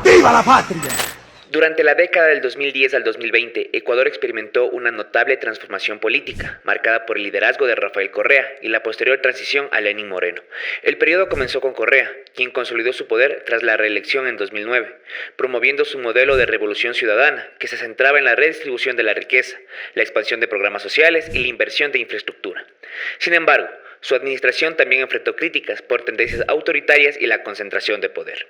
¡Viva la patria! Durante la década del 2010 al 2020, Ecuador experimentó una notable transformación política, marcada por el liderazgo de Rafael Correa y la posterior transición a Lenín Moreno. El periodo comenzó con Correa, quien consolidó su poder tras la reelección en 2009, promoviendo su modelo de revolución ciudadana, que se centraba en la redistribución de la riqueza, la expansión de programas sociales y la inversión de infraestructura. Sin embargo, su administración también enfrentó críticas por tendencias autoritarias y la concentración de poder.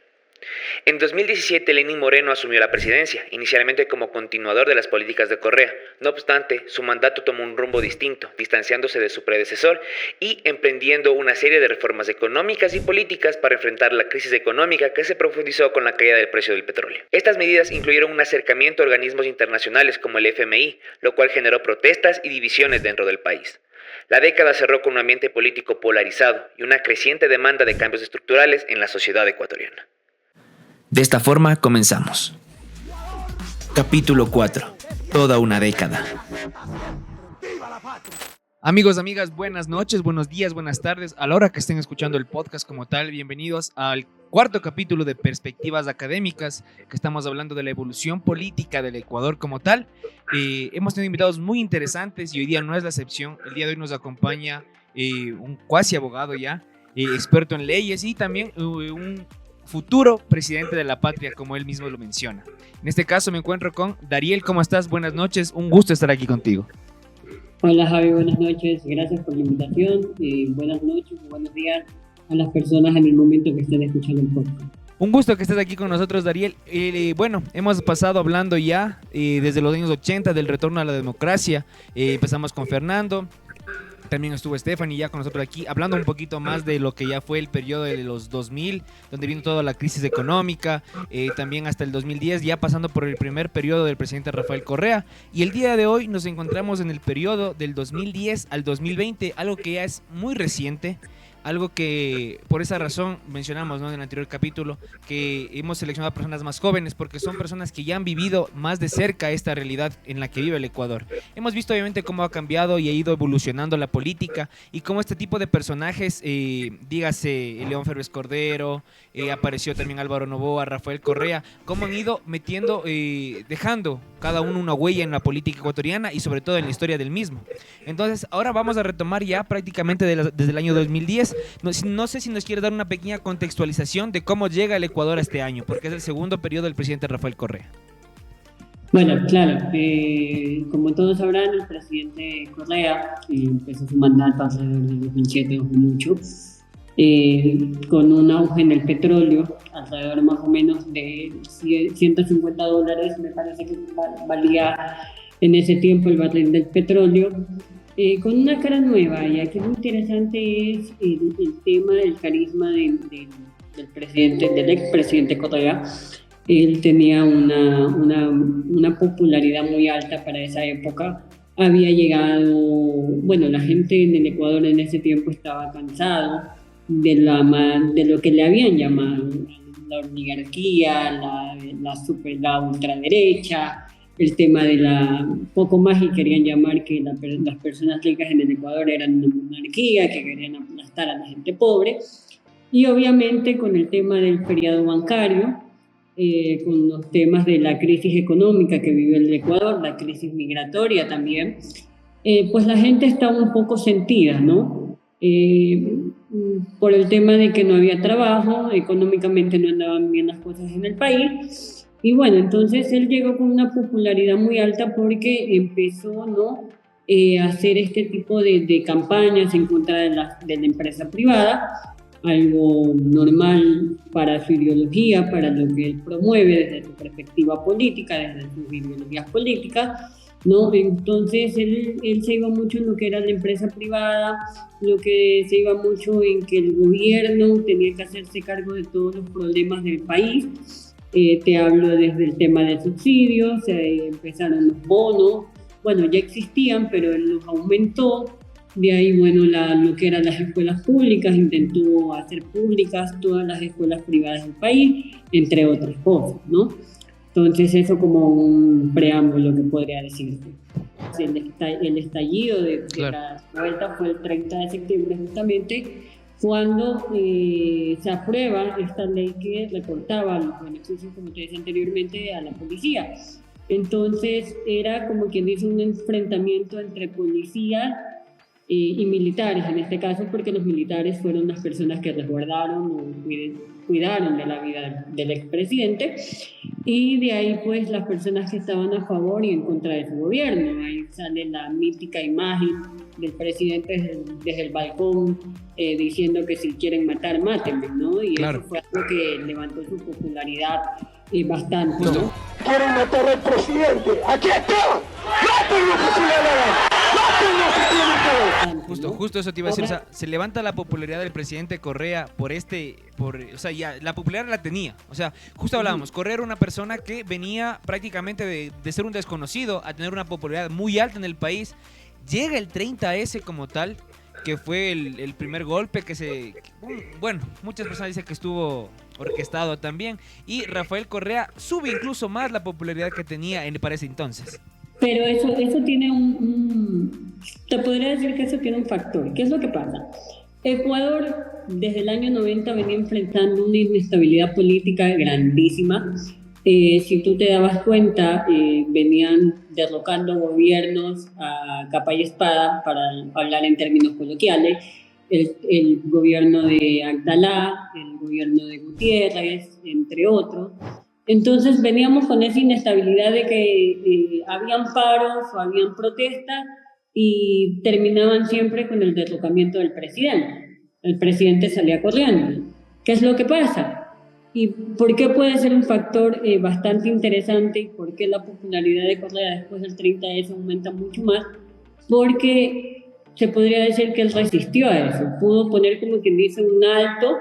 En 2017, Lenín Moreno asumió la presidencia, inicialmente como continuador de las políticas de Correa. No obstante, su mandato tomó un rumbo distinto, distanciándose de su predecesor y emprendiendo una serie de reformas económicas y políticas para enfrentar la crisis económica que se profundizó con la caída del precio del petróleo. Estas medidas incluyeron un acercamiento a organismos internacionales como el FMI, lo cual generó protestas y divisiones dentro del país. La década cerró con un ambiente político polarizado y una creciente demanda de cambios estructurales en la sociedad ecuatoriana. De esta forma comenzamos. Capítulo 4. Toda una década. Amigos, amigas, buenas noches, buenos días, buenas tardes. A la hora que estén escuchando el podcast como tal, bienvenidos al cuarto capítulo de Perspectivas Académicas, que estamos hablando de la evolución política del Ecuador como tal. Hemos tenido invitados muy interesantes y hoy día no es la excepción. El día de hoy nos acompaña un cuasi abogado ya, experto en leyes y también un futuro presidente de la patria, como él mismo lo menciona. En este caso me encuentro con Dariel. ¿Cómo estás? Buenas noches, un gusto estar aquí contigo. Hola Javi, buenas noches, gracias por la invitación. Buenas noches y buenos días a las personas en el momento que estén escuchando el podcast. Un gusto que estés aquí con nosotros, Dariel. Bueno, hemos pasado hablando ya desde los años 80 del retorno a la democracia. Empezamos con Fernando. También estuvo Stephanie ya con nosotros aquí, hablando un poquito más de lo que ya fue el periodo de los 2000, donde vino toda la crisis económica, también hasta el 2010, ya pasando por el primer periodo del presidente Rafael Correa. Y el día de hoy nos encontramos en el periodo del 2010 al 2020, algo que ya es muy reciente. Algo que por esa razón mencionamos, ¿no?, en el anterior capítulo, que hemos seleccionado a personas más jóvenes porque son personas que ya han vivido más de cerca esta realidad en la que vive el Ecuador. Hemos visto obviamente cómo ha cambiado y ha ido evolucionando la política y cómo este tipo de personajes, dígase León Febres Cordero, apareció también Álvaro Noboa, Rafael Correa, cómo han ido metiendo, dejando cada uno una huella en la política ecuatoriana y sobre todo en la historia del mismo. Entonces ahora vamos a retomar ya prácticamente desde el año 2010. No sé si nos quiere dar una pequeña contextualización de cómo llega el Ecuador a este año, porque es el segundo periodo del presidente Rafael Correa. Bueno, claro, como todos sabrán, el presidente Correa empezó su mandato alrededor del 2007-2008 con un auge en el petróleo, alrededor más o menos de $150, me parece que valía en ese tiempo el barril del petróleo. Con una cara nueva, y aquí lo interesante es el tema del carisma del expresidente Correa. Él tenía una popularidad muy alta para esa época. Había llegado, bueno, la gente en el Ecuador en ese tiempo estaba cansado de lo que le habían llamado la oligarquía, la ultraderecha, el tema de poco más y querían llamar que las personas ricas en el Ecuador eran una monarquía, que querían aplastar a la gente pobre. Y obviamente con el tema del feriado bancario, con los temas de la crisis económica que vive el Ecuador, la crisis migratoria también, pues la gente estaba un poco sentida, ¿no? Por el tema de que no había trabajo, económicamente no andaban bien las cosas en el país. Y bueno, entonces él llegó con una popularidad muy alta porque empezó, ¿no?, a hacer este tipo de campañas en contra de la empresa privada, algo normal para su ideología, para lo que él promueve desde su perspectiva política, desde sus ideologías políticas, ¿no? Entonces él se iba mucho en lo que era la empresa privada, lo que se iba mucho en que el gobierno tenía que hacerse cargo de todos los problemas del país. Te hablo desde el tema de subsidios, empezaron los bonos, bueno, ya existían, pero él los aumentó. De ahí, bueno, lo que eran las escuelas públicas, intentó hacer públicas todas las escuelas privadas del país, entre otras cosas, ¿no? Entonces, eso como un preámbulo que podría decirte. El estallido de la vuelta fue el 30 de septiembre justamente, cuando se aprueba esta ley que recortaba los beneficios, como te decía anteriormente, a la policía. Entonces era como quien dice un enfrentamiento entre policía y militares, en este caso porque los militares fueron las personas que resguardaron o cuidaron de la vida del expresidente, y de ahí pues las personas que estaban a favor y en contra de su gobierno. Ahí sale la mítica imagen del presidente desde el balcón diciendo que si quieren matar, mátenme, ¿no? Y claro, eso fue algo que levantó su popularidad bastante, justo. ¿no? Quieren matar al presidente. ¡Aquí está! ¡Mátenlo que se le da la gana! ¡Mátenlo que tiene que! Justo eso te iba a decir, o sea, se levanta la popularidad del presidente Correa o sea, ya la popularidad la tenía, o sea, justo hablábamos, Correa era una persona que venía prácticamente de ser un desconocido a tener una popularidad muy alta en el país. Llega el 30S como tal, que fue el primer golpe bueno, muchas personas dicen que estuvo orquestado también, y Rafael Correa sube incluso más la popularidad que tenía para ese entonces. Pero eso tiene te podría decir que eso tiene un factor. ¿Qué es lo que pasa? Ecuador desde el año 90 venía enfrentando una inestabilidad política grandísima. Si tú te dabas cuenta, venían derrocando gobiernos a capa y espada, para hablar en términos coloquiales. El gobierno de Agdalá, el gobierno de Gutiérrez, entre otros. Entonces veníamos con esa inestabilidad de que habían paros o habían protestas y terminaban siempre con el derrocamiento del presidente. El presidente salía corriendo. ¿Qué es lo que pasa? ¿Y por qué puede ser un factor bastante interesante? ¿Y por qué la popularidad de Correa después del 30S aumenta mucho más? Porque se podría decir que él resistió a eso. Pudo poner, como quien dice, un alto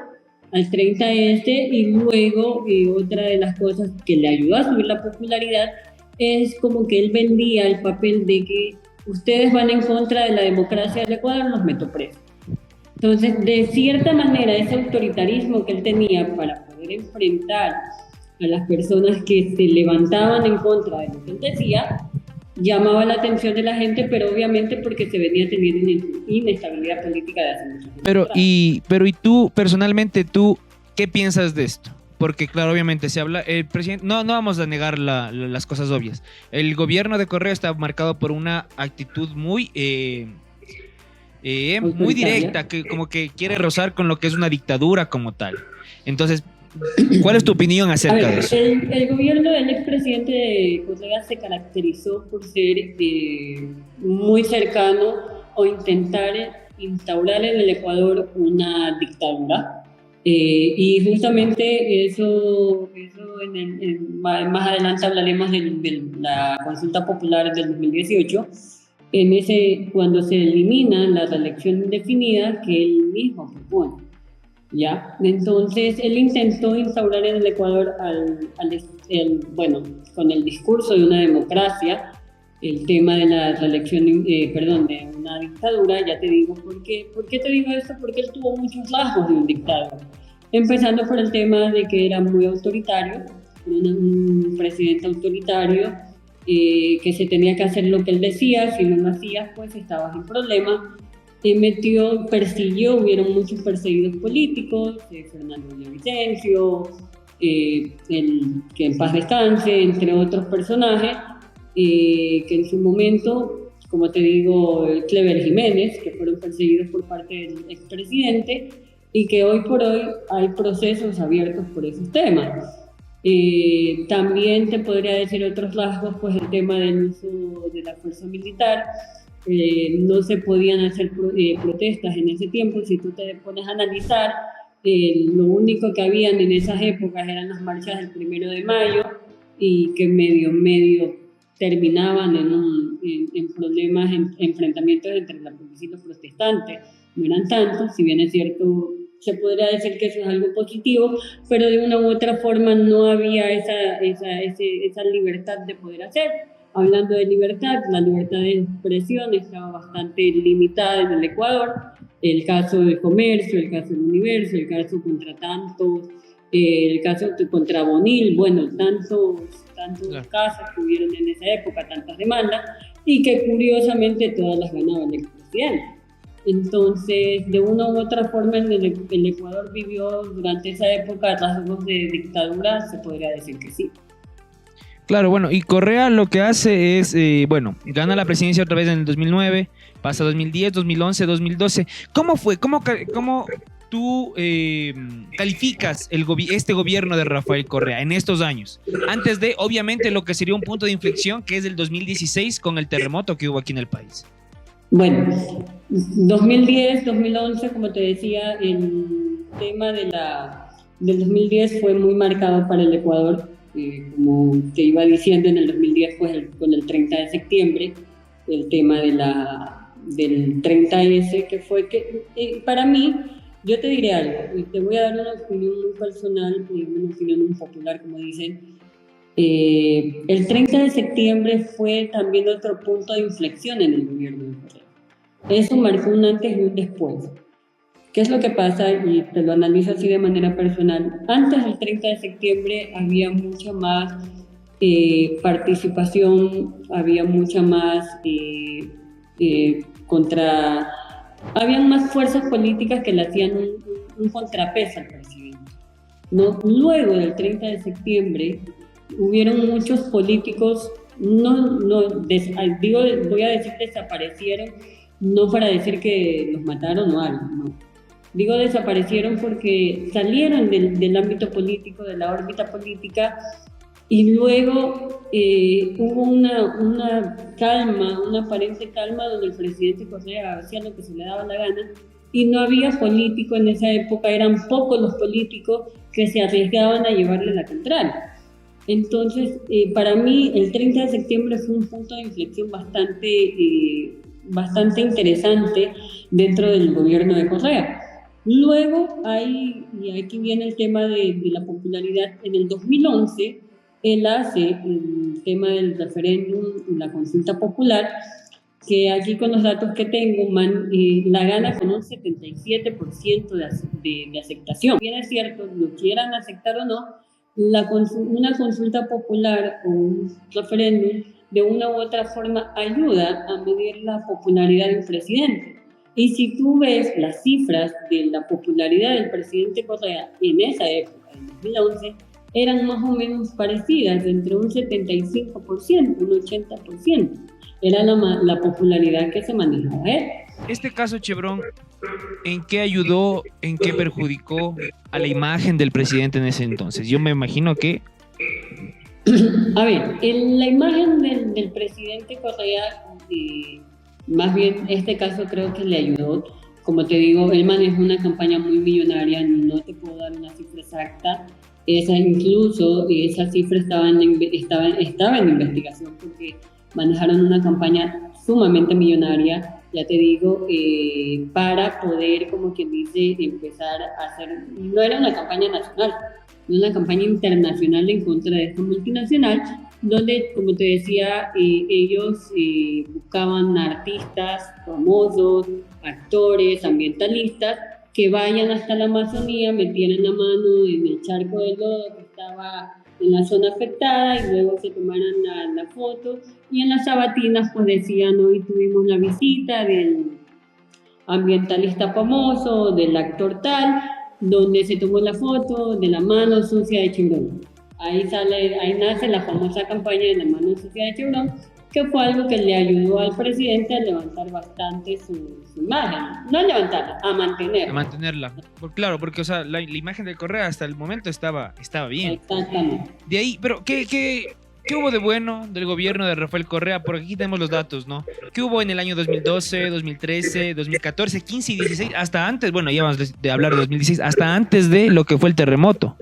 al 30S, y luego otra de las cosas que le ayudó a subir la popularidad es como que él vendía el papel de que ustedes van en contra de la democracia del Ecuador, los meto presos. Entonces, de cierta manera, ese autoritarismo que él tenía para poder enfrentar a las personas que se levantaban en contra de lo que él decía, llamaba la atención de la gente, pero obviamente porque se venía teniendo una inestabilidad política de hace mucho tiempo. Pero tú, personalmente, ¿qué piensas de esto? Porque claro, obviamente se habla, el presidente, no vamos a negar las cosas obvias. El gobierno de Correa está marcado por una actitud muy directa, que como que quiere rozar con lo que es una dictadura como tal. Entonces, ¿cuál es tu opinión acerca de eso? El gobierno del expresidente de Correa se caracterizó por ser muy cercano o intentar instaurar en el Ecuador una dictadura. Y justamente eso más adelante hablaremos de la consulta popular del 2018, cuando se elimina la reelección indefinida que él mismo propone. ¿Ya? Entonces él intentó instaurar en el Ecuador con el discurso de una democracia, el tema de la reelección, de una dictadura. Ya te digo por qué te digo esto, porque él tuvo muchos rasgos de un dictador, empezando por el tema de que era muy autoritario, un presidente autoritario, que se tenía que hacer lo que él decía. Si no lo hacías, pues estabas en problemas. Persiguió, hubieron muchos perseguidos políticos, Fernando Villavicencio, que en paz descanse, entre otros personajes, que en su momento, como te digo, Clever Jiménez, que fueron perseguidos por parte del expresidente, y que hoy por hoy hay procesos abiertos por esos temas. También te podría decir otros rasgos, pues el tema del uso de la fuerza militar. No se podían hacer protestas en ese tiempo. Si tú te pones a analizar, lo único que habían en esas épocas eran las marchas del 1 de mayo, y que medio terminaban en problemas, en enfrentamientos entre la policía y los protestantes. No eran tantos, si bien es cierto, se podría decir que eso es algo positivo, pero de una u otra forma no había esa libertad de poder hacer. Hablando de libertad, la libertad de expresión estaba bastante limitada en el Ecuador. El caso del comercio, el caso del Universo, el caso contra tantos, el caso contra Bonil, bueno, tantos Claro. casos que hubieron en esa época, tantas demandas, y que curiosamente todas las ganaba el expresidente. Entonces, de una u otra forma, el Ecuador vivió durante esa época rasgos de dictadura, se podría decir que sí. Claro, bueno, y Correa lo que hace es, bueno, gana la presidencia otra vez en el 2009, pasa 2010, 2011, 2012. ¿Cómo fue? ¿Cómo tú calificas este gobierno de Rafael Correa en estos años? Antes de, obviamente, lo que sería un punto de inflexión, que es el 2016 con el terremoto que hubo aquí en el país. Bueno, 2010, 2011, como te decía, el tema del 2010 fue muy marcado para el Ecuador. Como te iba diciendo, en el 2010 pues con el 30 de septiembre, el tema del 30S, que fue que para mí, yo te diré algo, y te voy a dar una opinión muy personal y una opinión muy popular, como dicen. El 30 de septiembre fue también otro punto de inflexión en el gobierno de Correa. Eso marcó un antes y un después. ¿Qué es lo que pasa? Y te lo analizo así de manera personal. Antes del 30 de septiembre había mucha más participación, había mucha más habían más fuerzas políticas que le hacían un contrapeso al presidente, ¿no? Luego del 30 de septiembre hubieron muchos políticos, voy a decir desaparecieron, no para decir que los mataron o algo, no. Digo desaparecieron porque salieron del ámbito político, de la órbita política, y luego hubo una calma, una aparente calma, donde el presidente Correa hacía lo que se le daba la gana, y no había político en esa época, eran pocos los políticos que se arriesgaban a llevarle la contraria. Entonces, para mí, el 30 de septiembre fue un punto de inflexión bastante interesante dentro del gobierno de Correa. Luego, y aquí viene el tema de la popularidad. En el 2011, él hace el tema del referéndum, la consulta popular, que aquí con los datos que tengo, la gana con un 77% de aceptación. Bien es cierto, lo quieran aceptar o no, una consulta popular o un referéndum de una u otra forma ayuda a medir la popularidad del presidente. Y si tú ves las cifras de la popularidad del presidente Correa en esa época, en 2011, eran más o menos parecidas, entre un 75%, un 80%. Era la popularidad que se manejaba él. Este caso, Chevron, ¿en qué ayudó, en qué perjudicó a la imagen del presidente en ese entonces? Yo me imagino que... A ver, la imagen del presidente Correa, más bien este caso creo que le ayudó. Como te digo, él manejó una campaña muy millonaria, no te puedo dar una cifra exacta. Incluso esa cifra estaba en investigación porque manejaron una campaña sumamente millonaria, ya te digo, para poder, como quien dice, empezar a hacer, no era una campaña nacional, era una campaña internacional en contra de esta multinacional, donde, como te decía, ellos buscaban artistas famosos, actores, ambientalistas, que vayan hasta la Amazonía, metieran la mano en el charco de lodo que estaba en la zona afectada y luego se tomaran la foto, y en las sabatinas pues decían: hoy tuvimos la visita del ambientalista famoso, del actor tal, donde se tomó la foto de la mano sucia de Chevron. Ahí nace la famosa campaña de la mano sucia de Chevron, que fue algo que le ayudó al presidente a levantar bastante su imagen. No a levantarla, a mantenerla. A mantenerla. Claro, porque o sea, la imagen de Correa hasta el momento estaba bien. Exactamente. De ahí, pero ¿qué hubo de bueno del gobierno de Rafael Correa? Por aquí tenemos los datos, ¿no? ¿Qué hubo en el año 2012, 2013, 2014, 15 y 16? Hasta antes, bueno, ya vamos de hablar de 2016, hasta antes de lo que fue el terremoto.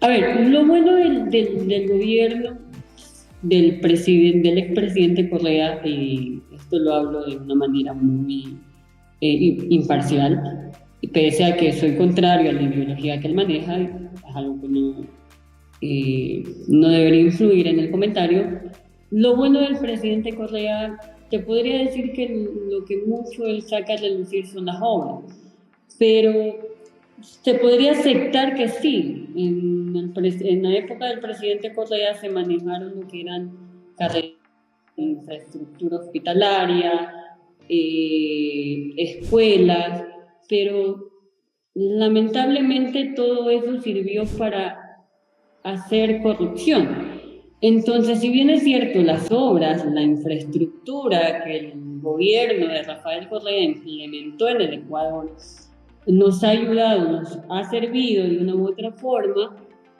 A ver, lo bueno del gobierno del expresidente Correa, y esto lo hablo de una manera muy imparcial, pese a que soy contrario a la ideología que él maneja, es algo que no debería influir en el comentario. Lo bueno del presidente Correa, te podría decir que lo que mucho él saca a relucir son las obras, pero se podría aceptar que sí, en la época del presidente Correa se manejaron lo que eran carreteras, infraestructura hospitalaria, escuelas, pero lamentablemente todo eso sirvió para hacer corrupción. Entonces, si bien es cierto, las obras, la infraestructura que el gobierno de Rafael Correa implementó en el Ecuador nos ha ayudado, nos ha servido de una u otra forma,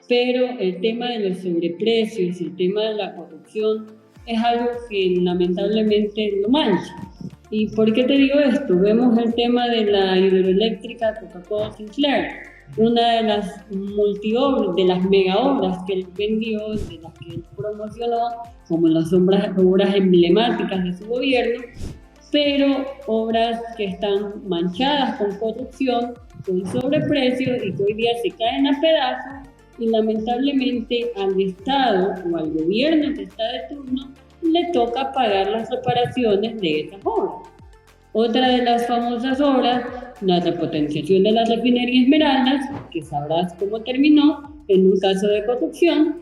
pero el tema de los sobreprecios, el tema de la corrupción es algo que lamentablemente lo mancha. ¿Y por qué te digo esto? Vemos el tema de la hidroeléctrica Coca-Cola Sinclair, una de las multiobras, de las mega obras que él vendió, de las que él promocionó, como las obras emblemáticas de su gobierno, pero obras que están manchadas con corrupción, con sobreprecio y que hoy día se caen a pedazos, y lamentablemente al Estado o al gobierno que está de turno le toca pagar las reparaciones de esas obras. Otra de las famosas obras, la repotenciación de la refinería Esmeraldas, que sabrás cómo terminó en un caso de corrupción.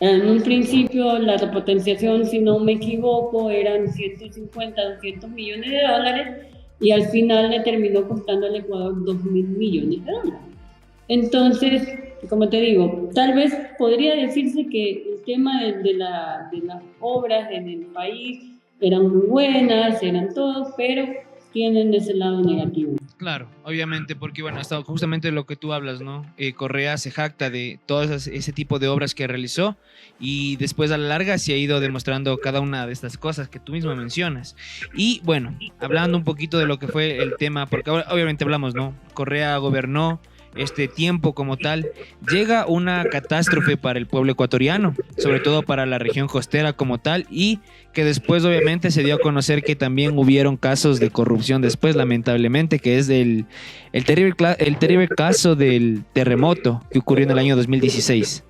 En un principio la repotenciación, si no me equivoco, eran 150, 200 millones de dólares y al final le terminó costando al Ecuador 2.000 millones de dólares. Entonces, como te digo, tal vez podría decirse que el tema de las obras en el país eran muy buenas, eran todos, pero tienen ese lado negativo. Claro, obviamente, porque bueno, hasta justamente lo que tú hablas, ¿no? Correa se jacta de todo ese tipo de obras que realizó y después a la larga se ha ido demostrando cada una de estas cosas que tú mismo mencionas. Y bueno, hablando un poquito de lo que fue el tema, porque obviamente hablamos, ¿no? Correa gobernó este tiempo como tal, llega una catástrofe para el pueblo ecuatoriano, sobre todo para la región costera como tal, y que después obviamente se dio a conocer que también hubieron casos de corrupción después, lamentablemente, que es el terrible caso del terremoto que ocurrió en el año 2016.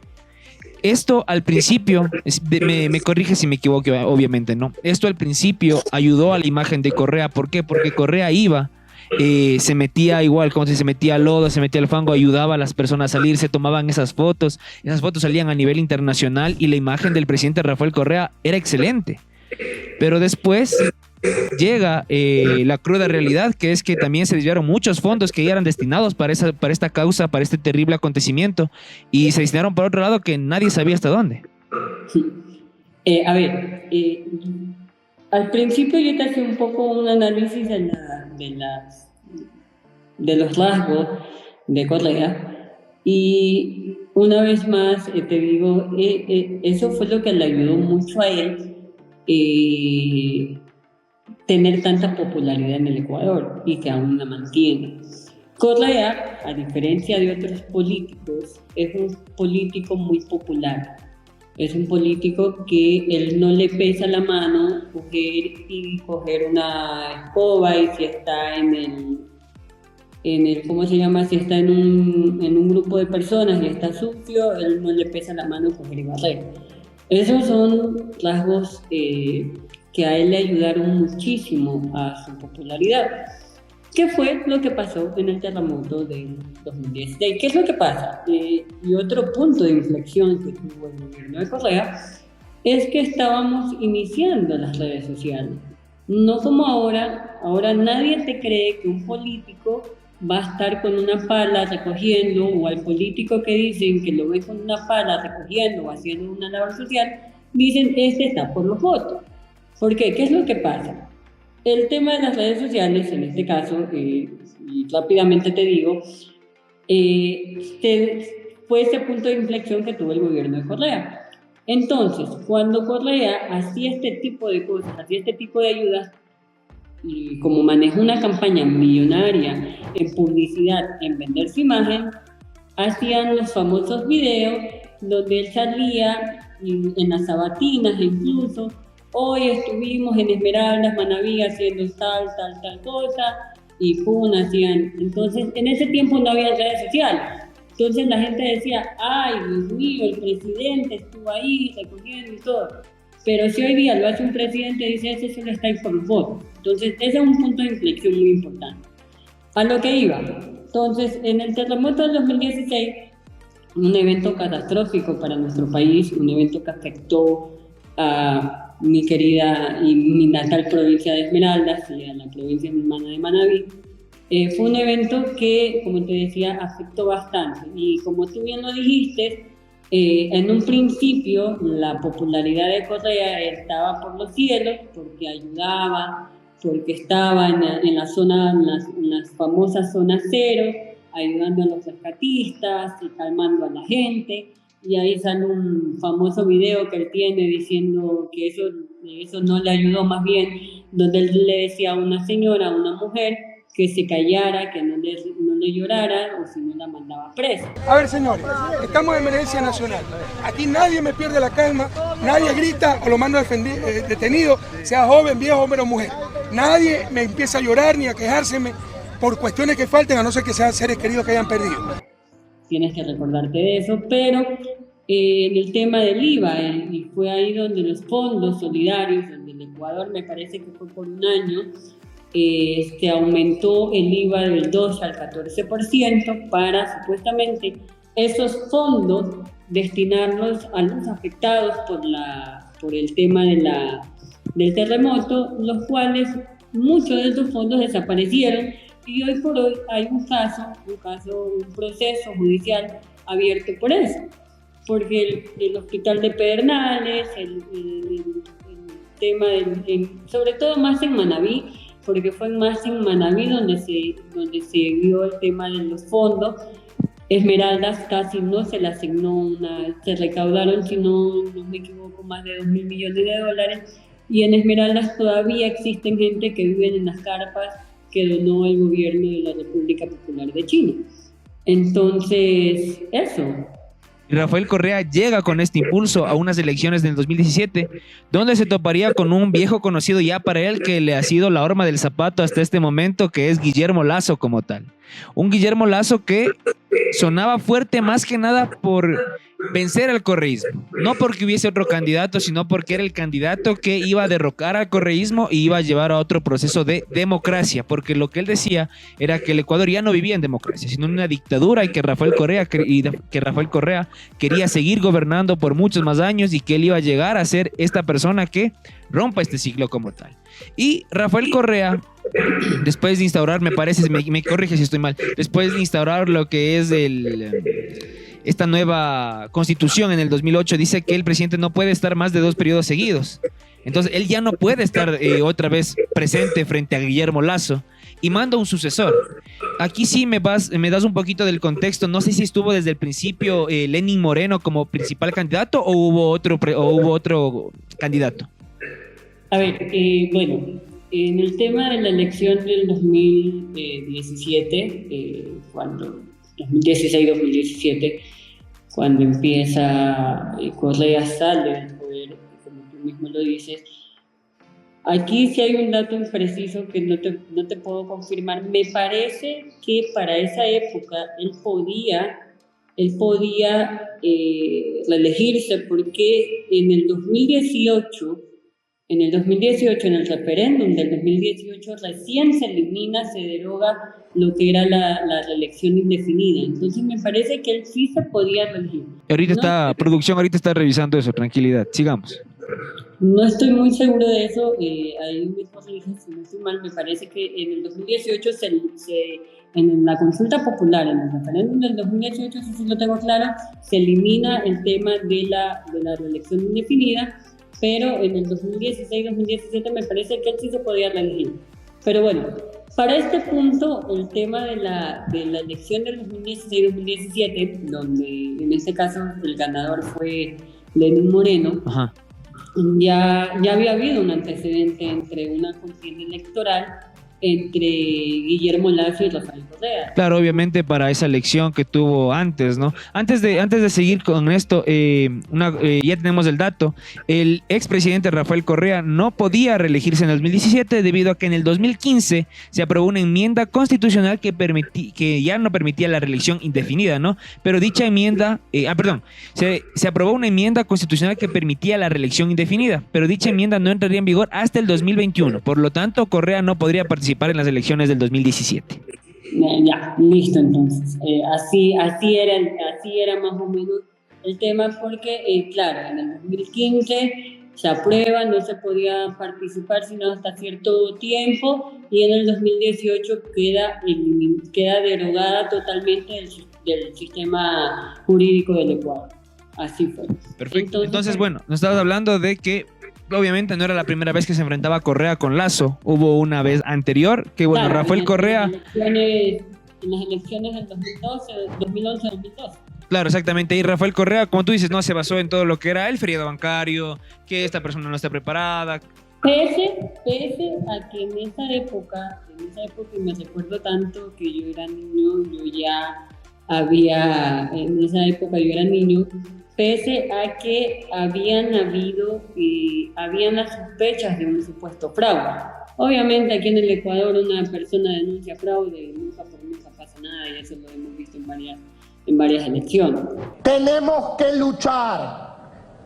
Esto al principio, me corrige si me equivoco, obviamente, ¿no? Esto al principio ayudó a la imagen de Correa. ¿Por qué? Porque Correa iba, se metía igual, como se metía lodo, se metía al fango, ayudaba a las personas a salir, se tomaban esas fotos salían a nivel internacional y la imagen del presidente Rafael Correa era excelente. Pero después llega la cruda realidad, que es que también se desviaron muchos fondos que ya eran destinados para esta causa, para este terrible acontecimiento, y se destinaron para otro lado que nadie sabía hasta dónde. Al principio yo te hacía un poco un análisis de los rasgos de Correa y una vez más te digo, eso fue lo que le ayudó mucho a él tener tanta popularidad en el Ecuador y que aún la mantiene. Correa, a diferencia de otros políticos, es un político muy popular. Es un político que él no le pesa la mano coger una escoba y si está ¿cómo se llama? Si está en un grupo de personas y está sucio, él no le pesa la mano coger y barrer. Esos son rasgos que a él le ayudaron muchísimo a su popularidad. ¿Qué fue lo que pasó en el terremoto del 2016? ¿Qué es lo que pasa? Y otro punto de inflexión que tuvo el gobierno de Correa es que estábamos iniciando las redes sociales. No como ahora nadie te cree que un político va a estar con una pala recogiendo, o al político que dicen que lo ven con una pala recogiendo o haciendo una labor social, dicen, este está por los votos. ¿Por qué? ¿Qué es lo que pasa? El tema de las redes sociales, en este caso, y rápidamente te digo, fue ese punto de inflexión que tuvo el gobierno de Correa. Entonces, cuando Correa hacía este tipo de cosas, hacía este tipo de ayudas, y como manejó una campaña millonaria en publicidad, en vender su imagen, hacían los famosos videos donde él salía en las sabatinas incluso. Hoy estuvimos en Esmeraldas, Manaví, haciendo tal cosa, y pum, hacían. Entonces, en ese tiempo no había redes sociales. Entonces la gente decía, ay, Dios mío, el presidente estuvo ahí recogiendo y todo. Pero si hoy día lo hace un presidente, dice, ese solo está ahí por los votos. Entonces, ese es un punto de inflexión muy importante. A lo que iba. Entonces, en el terremoto del 2016, un evento catastrófico para nuestro país, un evento que afectó a mi querida y mi natal provincia de Esmeraldas y a la provincia hermana de Manabí. Fue un evento que, como te decía, afectó bastante. Y como tú bien lo dijiste, en un principio la popularidad de Correa estaba por los cielos porque ayudaba, porque estaba en la zona, en las famosas zonas cero, ayudando a los rescatistas y calmando a la gente. Y ahí sale un famoso video que él tiene diciendo que eso no le ayudó, más bien, donde él le decía a una señora, a una mujer, que se callara, que no le llorara, o si no la mandaba presa. A ver, señores, estamos en emergencia nacional. Aquí nadie me pierde la calma, nadie grita o lo mando detenido, sea joven, viejo, hombre o mujer. Nadie me empieza a llorar ni a quejárseme por cuestiones que falten, a no ser que sean seres queridos que hayan perdido. Tienes que recordarte de eso, pero en el tema del IVA, y fue ahí donde los fondos solidarios, donde el Ecuador me parece que fue por un año, aumentó el IVA del 12 al 14% para supuestamente esos fondos destinarlos a los afectados por el tema del terremoto, los cuales muchos de esos fondos desaparecieron y hoy por hoy hay un proceso judicial abierto por eso, porque el hospital de Pedernales, el tema sobre todo más en Manabí, porque fue más en Manabí donde se vio el tema de los fondos. Esmeraldas casi no se le asignó se recaudaron, si no me equivoco, más de 2.000 millones de dólares, y en Esmeraldas todavía existen gente que viven en las carpas que donó el gobierno de la República Popular de China. Entonces, eso. Rafael Correa llega con este impulso a unas elecciones del 2017, donde se toparía con un viejo conocido ya para él que le ha sido la horma del zapato hasta este momento, que es Guillermo Lasso como tal. Un Guillermo Lasso que sonaba fuerte más que nada por vencer al correísmo. No porque hubiese otro candidato, sino porque era el candidato que iba a derrocar al correísmo y iba a llevar a otro proceso de democracia, porque lo que él decía era que el Ecuador ya no vivía en democracia, sino en una dictadura, y que Rafael Correa quería seguir gobernando por muchos más años y que él iba a llegar a ser esta persona que rompa este ciclo como tal. Y Rafael Correa, después de instaurar, me parece, me corrige si estoy mal, después de instaurar lo que es esta nueva constitución en el 2008, dice que el presidente no puede estar más de 2 periodos seguidos. Entonces él ya no puede estar otra vez presente frente a Guillermo Lasso y manda un sucesor. Aquí sí me das un poquito del contexto. No sé si estuvo desde el principio Lenín Moreno como principal candidato o hubo otro candidato. A ver, bueno, en el tema de la elección del 2017, 2016-2017, cuando empieza Correa sale del poder, como tú mismo lo dices, aquí sí hay un dato impreciso que no te puedo confirmar. Me parece que para esa época él podía reelegirse, porque en el 2018, en el referéndum del 2018, recién se deroga lo que era la reelección indefinida. Entonces me parece que él sí se podía reelegir. Producción ahorita está revisando eso, tranquilidad, sigamos. No estoy muy seguro de eso, ahí me corrigen si no estoy mal. Me parece que en el 2018 en la consulta popular, en el referéndum del 2018, eso sí lo tengo claro, se elimina el tema de la reelección indefinida, pero en el 2016-2017 me parece que él sí se podía reelegir. Pero bueno, para este punto, el tema de la elección del 2016-2017, donde en este caso el ganador fue Lenín Moreno, Ajá. Ya había habido un antecedente entre una contienda electoral entre Guillermo Lasso y Rafael Correa. Claro, obviamente para esa elección que tuvo antes, ¿no? Antes de seguir con esto, ya tenemos el dato. El expresidente Rafael Correa no podía reelegirse en el 2017 debido a que en el 2015 se aprobó una enmienda constitucional que ya no permitía la reelección indefinida, ¿no? Pero dicha enmienda, se aprobó una enmienda constitucional que permitía la reelección indefinida, pero dicha enmienda no entraría en vigor hasta el 2021. Por lo tanto, Correa no podría participar en las elecciones del 2017. Ya, listo, entonces. Así era más o menos el tema, porque, claro, en el 2015 se aprueba, no se podía participar sino hasta cierto tiempo, y en el 2018 queda derogada totalmente del sistema jurídico del Ecuador. Así fue. Perfecto. Entonces, bueno, nos estabas hablando de que obviamente no era la primera vez que se enfrentaba Correa con Lazo. Hubo una vez anterior que, bueno, claro, Rafael Correa... En las elecciones del 2011-2012. Claro, exactamente. Y Rafael Correa, como tú dices, no se basó en todo lo que era el feriado bancario, que esta persona no está preparada. Pese a que en esa época, y me recuerdo tanto que yo era niño, en esa época yo era niño, pese a que habían las sospechas de un supuesto fraude. Obviamente aquí en el Ecuador una persona denuncia fraude, nunca pasa nada, y eso lo hemos visto en varias elecciones. Tenemos que luchar.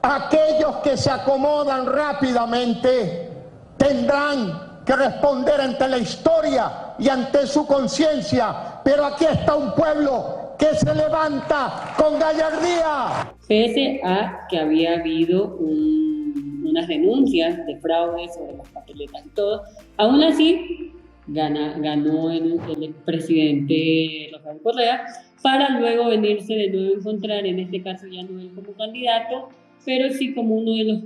Aquellos que se acomodan rápidamente tendrán que responder ante la historia y ante su conciencia, pero aquí está un pueblo que se levanta con gallardía. Pese a que había habido unas denuncias de fraude sobre las papeletas y todo, aún así ganó el expresidente Rafael Correa, para luego venirse de nuevo a encontrar, en este caso ya no él como candidato, pero sí como uno de los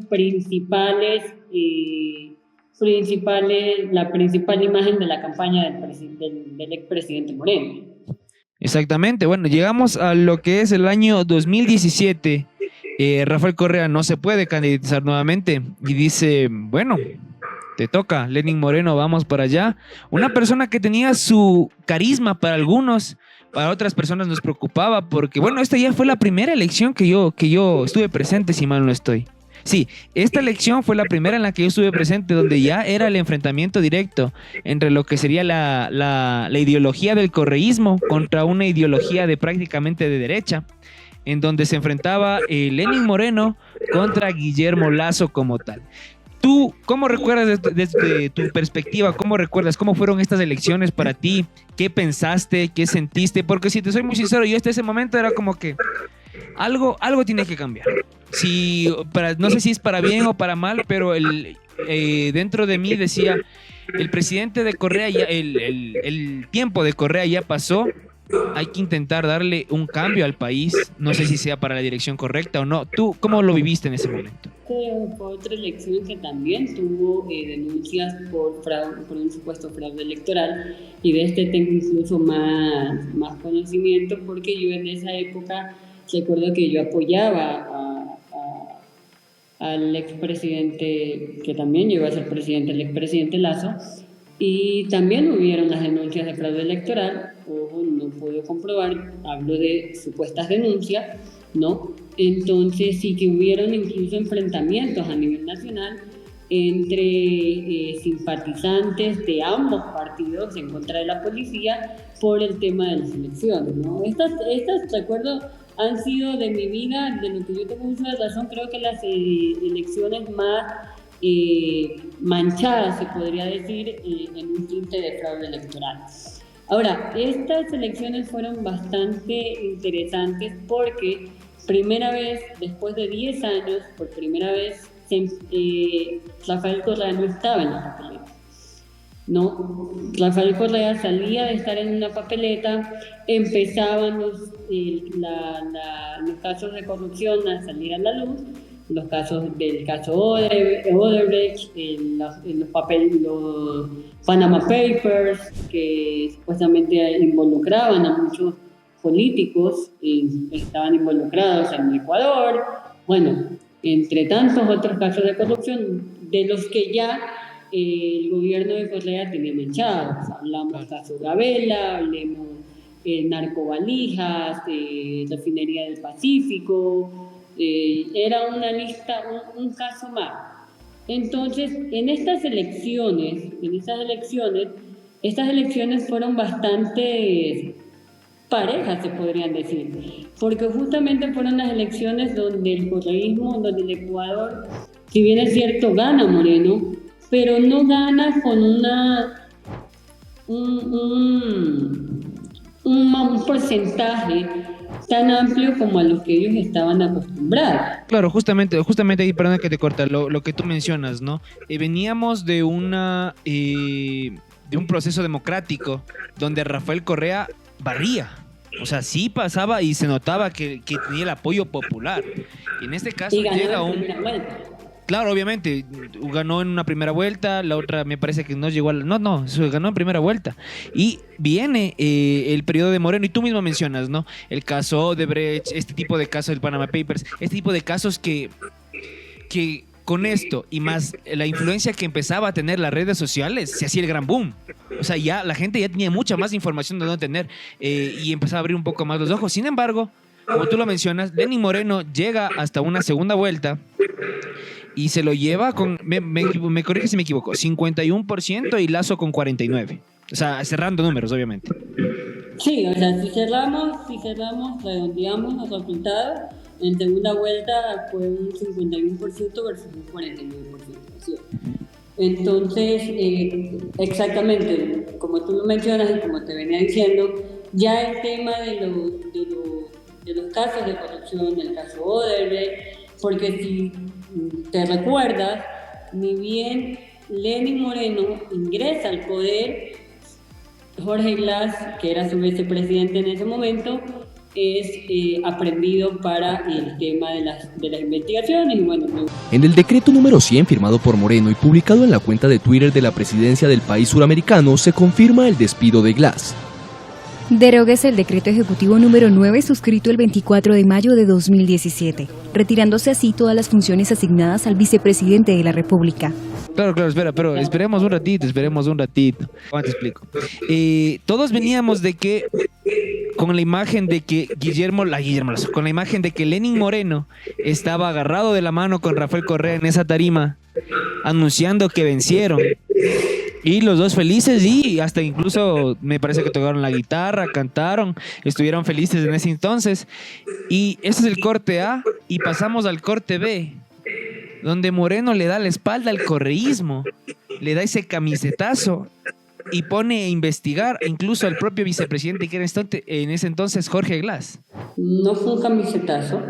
la principal imagen de la campaña del expresidente Moreno. Exactamente. Bueno, llegamos a lo que es el año 2017. Rafael Correa no se puede candidatizar nuevamente y dice, bueno, te toca, Lenín Moreno, vamos para allá. Una persona que tenía su carisma para algunos, para otras personas nos preocupaba porque, bueno, esta ya fue la primera elección que yo estuve presente, si mal no estoy. Sí, esta elección fue la primera en la que yo estuve presente, donde ya era el enfrentamiento directo entre lo que sería la ideología del correísmo contra una ideología prácticamente de derecha, en donde se enfrentaba Lenín Moreno contra Guillermo Lasso como tal. ¿Tú cómo recuerdas desde tu perspectiva? ¿Cómo recuerdas cómo fueron estas elecciones para ti? ¿Qué pensaste? ¿Qué sentiste? Porque si te soy muy sincero, yo hasta ese momento era como que algo tiene que cambiar. No sé si es para bien o para mal, pero dentro de mí decía, el presidente de Correa, el tiempo de Correa ya pasó. Hay que intentar darle un cambio al país. No sé si sea para la dirección correcta o no. ¿Tú cómo lo viviste en ese momento? Fue otra elección que también tuvo denuncias por un supuesto fraude electoral, y de este tengo incluso más conocimiento, porque yo en esa época recuerdo que yo apoyaba al expresidente, que también llegó a ser presidente, el expresidente Lasso, y también hubieron las denuncias de fraude electoral. Ojo, no puedo comprobar, hablo de supuestas denuncias, ¿no? Entonces sí que hubieron incluso enfrentamientos a nivel nacional entre simpatizantes de ambos partidos en contra de la policía por el tema de las elecciones, ¿no? Estas recuerdo, han sido de mi vida, de lo que yo tengo mucha razón, creo que las elecciones más manchadas, se podría decir, en un tinte de fraude electoral. Ahora, estas elecciones fueron bastante interesantes porque primera vez, después de 10 años, por primera vez, Rafael Correa no estaba en la papeleta. No, Rafael Correa salía de estar en una papeleta, empezaban los casos de corrupción a salir a la luz, los casos del caso Odebrecht, los Panama Papers, que supuestamente involucraban a muchos políticos que estaban involucrados en Ecuador, bueno, entre tantos otros casos de corrupción de los que ya el gobierno de Correa tenía manchados. Hablamos caso Gabela, hablemos narcovalijas, refinería del Pacífico, era una lista, un caso más. Entonces, estas elecciones fueron bastante parejas, se podrían decir, porque justamente fueron las elecciones donde el correísmo, donde el Ecuador, si bien es cierto, gana Moreno, pero no gana con un porcentaje tan amplio como a los que ellos estaban acostumbrados. Claro, justamente ahí, perdón que te corta, lo que tú mencionas, ¿no? Veníamos de un proceso democrático donde Rafael Correa barría. O sea, sí pasaba y se notaba que tenía el apoyo popular. Y en este caso llega un... Claro, obviamente, ganó en una primera vuelta, la otra me parece que no llegó a... No, ganó en primera vuelta. Y viene el periodo de Moreno, y tú mismo mencionas, ¿no? El caso Odebrecht, este tipo de casos del Panama Papers, este tipo de casos que con esto y más la influencia que empezaba a tener las redes sociales, se hacía el gran boom. O sea, ya la gente ya tenía mucha más información de dónde tener y empezaba a abrir un poco más los ojos. Sin embargo, como tú lo mencionas, Lenín Moreno llega hasta una segunda vuelta y se lo lleva con, me corrige si me equivoco, 51% y Lazo con 49%. O sea, cerrando números, obviamente. Sí, o sea, si cerramos, redondeamos los resultados, en segunda vuelta fue un 51% versus un 49%. ¿Sí? Entonces, exactamente, como tú lo mencionas y como te venía diciendo, ya el tema de los casos de corrupción, el caso Odebrecht, porque si te recuerdas, ni bien Lenín Moreno ingresa al poder, Jorge Glass, que era su vicepresidente en ese momento, es aprendido para el tema de las investigaciones. Y bueno, en el decreto número 100 firmado por Moreno y publicado en la cuenta de Twitter de la presidencia del país suramericano se confirma el despido de Glass. Deróguese el decreto ejecutivo número 9 suscrito el 24 de mayo de 2017, retirándose así todas las funciones asignadas al vicepresidente de la República. Claro, espera, pero esperemos un ratito. ¿Cómo te explico? Todos veníamos de que con la imagen de que con la imagen de que Lenín Moreno estaba agarrado de la mano con Rafael Correa en esa tarima, anunciando que vencieron. Y los dos felices y hasta incluso me parece que tocaron la guitarra, cantaron, estuvieron felices en ese entonces. Y ese es el corte A y pasamos al corte B, donde Moreno le da la espalda al correísmo, le da ese camisetazo y pone a investigar incluso al propio vicepresidente que era en ese entonces Jorge Glass. No fue un camisetazo.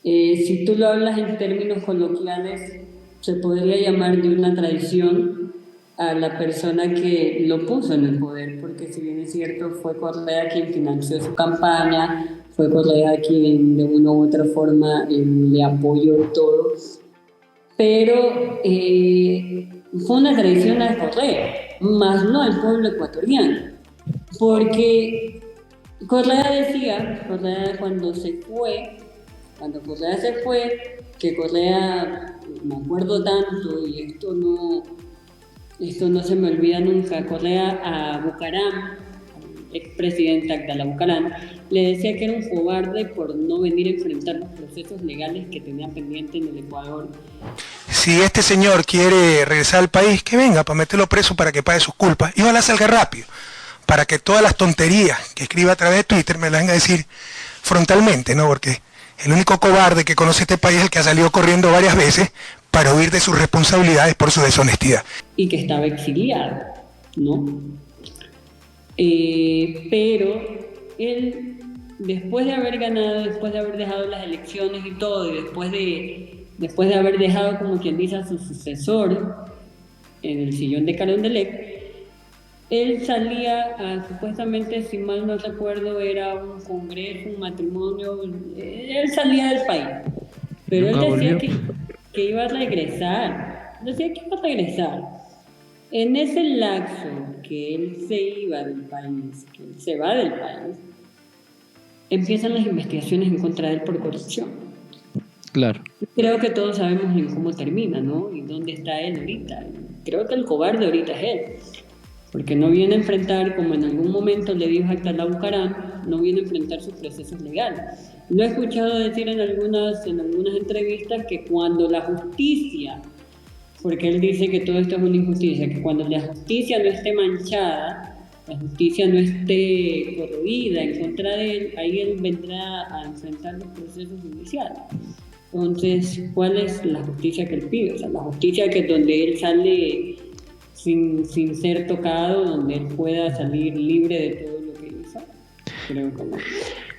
Si tú lo hablas en términos coloquiales, se podría llamar de una traición a la persona que lo puso en el poder, porque si bien es cierto, fue Correa quien financió su campaña, fue Correa quien de una u otra forma le apoyó todo, pero fue una traición a Correa, más no al pueblo ecuatoriano, porque Correa cuando Correa se fue, que Correa, me acuerdo tanto, y esto no se me olvida nunca, Correa a Bucaram, expresidente Abdala Bucaram, le decía que era un cobarde por no venir a enfrentar los procesos legales que tenía pendiente en el Ecuador. Si este señor quiere regresar al país, que venga para meterlo preso para que pague sus culpas. Y ojalá salga rápido, para que todas las tonterías que escriba a través de Twitter me las venga a decir frontalmente, ¿no? Porque el único cobarde que conoce este país es el que ha salido corriendo varias veces para huir de sus responsabilidades por su deshonestidad. Y que estaba exiliado, ¿no? Pero él, después de haber ganado, después de haber dejado las elecciones y todo, y después de haber dejado, como quien dice, a su sucesor en el sillón de Carondelet, él salía supuestamente, si mal no recuerdo, era un congreso, un matrimonio, él salía del país, pero él decía que iba a regresar, En ese lapso que él se iba del país, que él se va del país, empiezan las investigaciones en contra de él por corrupción. Claro. Creo que todos sabemos en cómo termina, ¿no? Y dónde está él ahorita. Creo que el cobarde ahorita es él, porque no viene a enfrentar, como en algún momento le dijo a Abdala Bucaram, no viene a enfrentar sus procesos legales. Lo he escuchado decir en algunas entrevistas que cuando la justicia, porque él dice que todo esto es una injusticia, que cuando la justicia no esté manchada, la justicia no esté corroída en contra de él, ahí él vendrá a enfrentar los procesos judiciales. Entonces, ¿cuál es la justicia que él pide? O sea, la justicia que donde él sale sin ser tocado, donde él pueda salir libre de todo lo que hizo. Creo que no.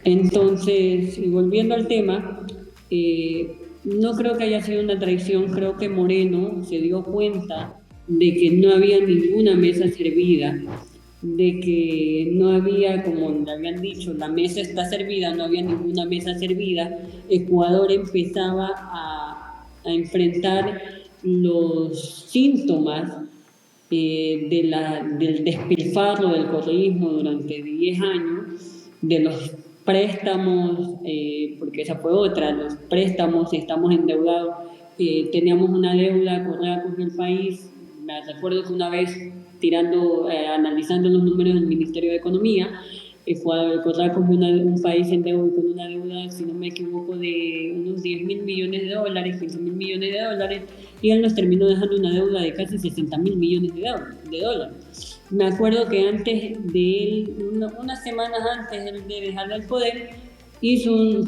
Entonces, y volviendo al tema, no creo que haya sido una traición, creo que Moreno se dio cuenta de que no había ninguna mesa servida, de que no había, como le habían dicho, la mesa está servida, no había ninguna mesa servida. Ecuador empezaba a enfrentar los síntomas del despilfarro del correísmo durante 10 años, de los préstamos, porque esa fue otra, los préstamos, estamos endeudados, teníamos una deuda, Correa cogió el país. Me recuerdo que una vez analizando los números del Ministerio de Economía, Correa cogió un país en deuda con una deuda, si no me equivoco, de unos 10.000 millones de dólares, 15.000 millones de dólares, y él nos terminó dejando una deuda de casi 60.000 millones de dólares. Me acuerdo que antes de él, unas semanas antes de dejar el poder, hizo un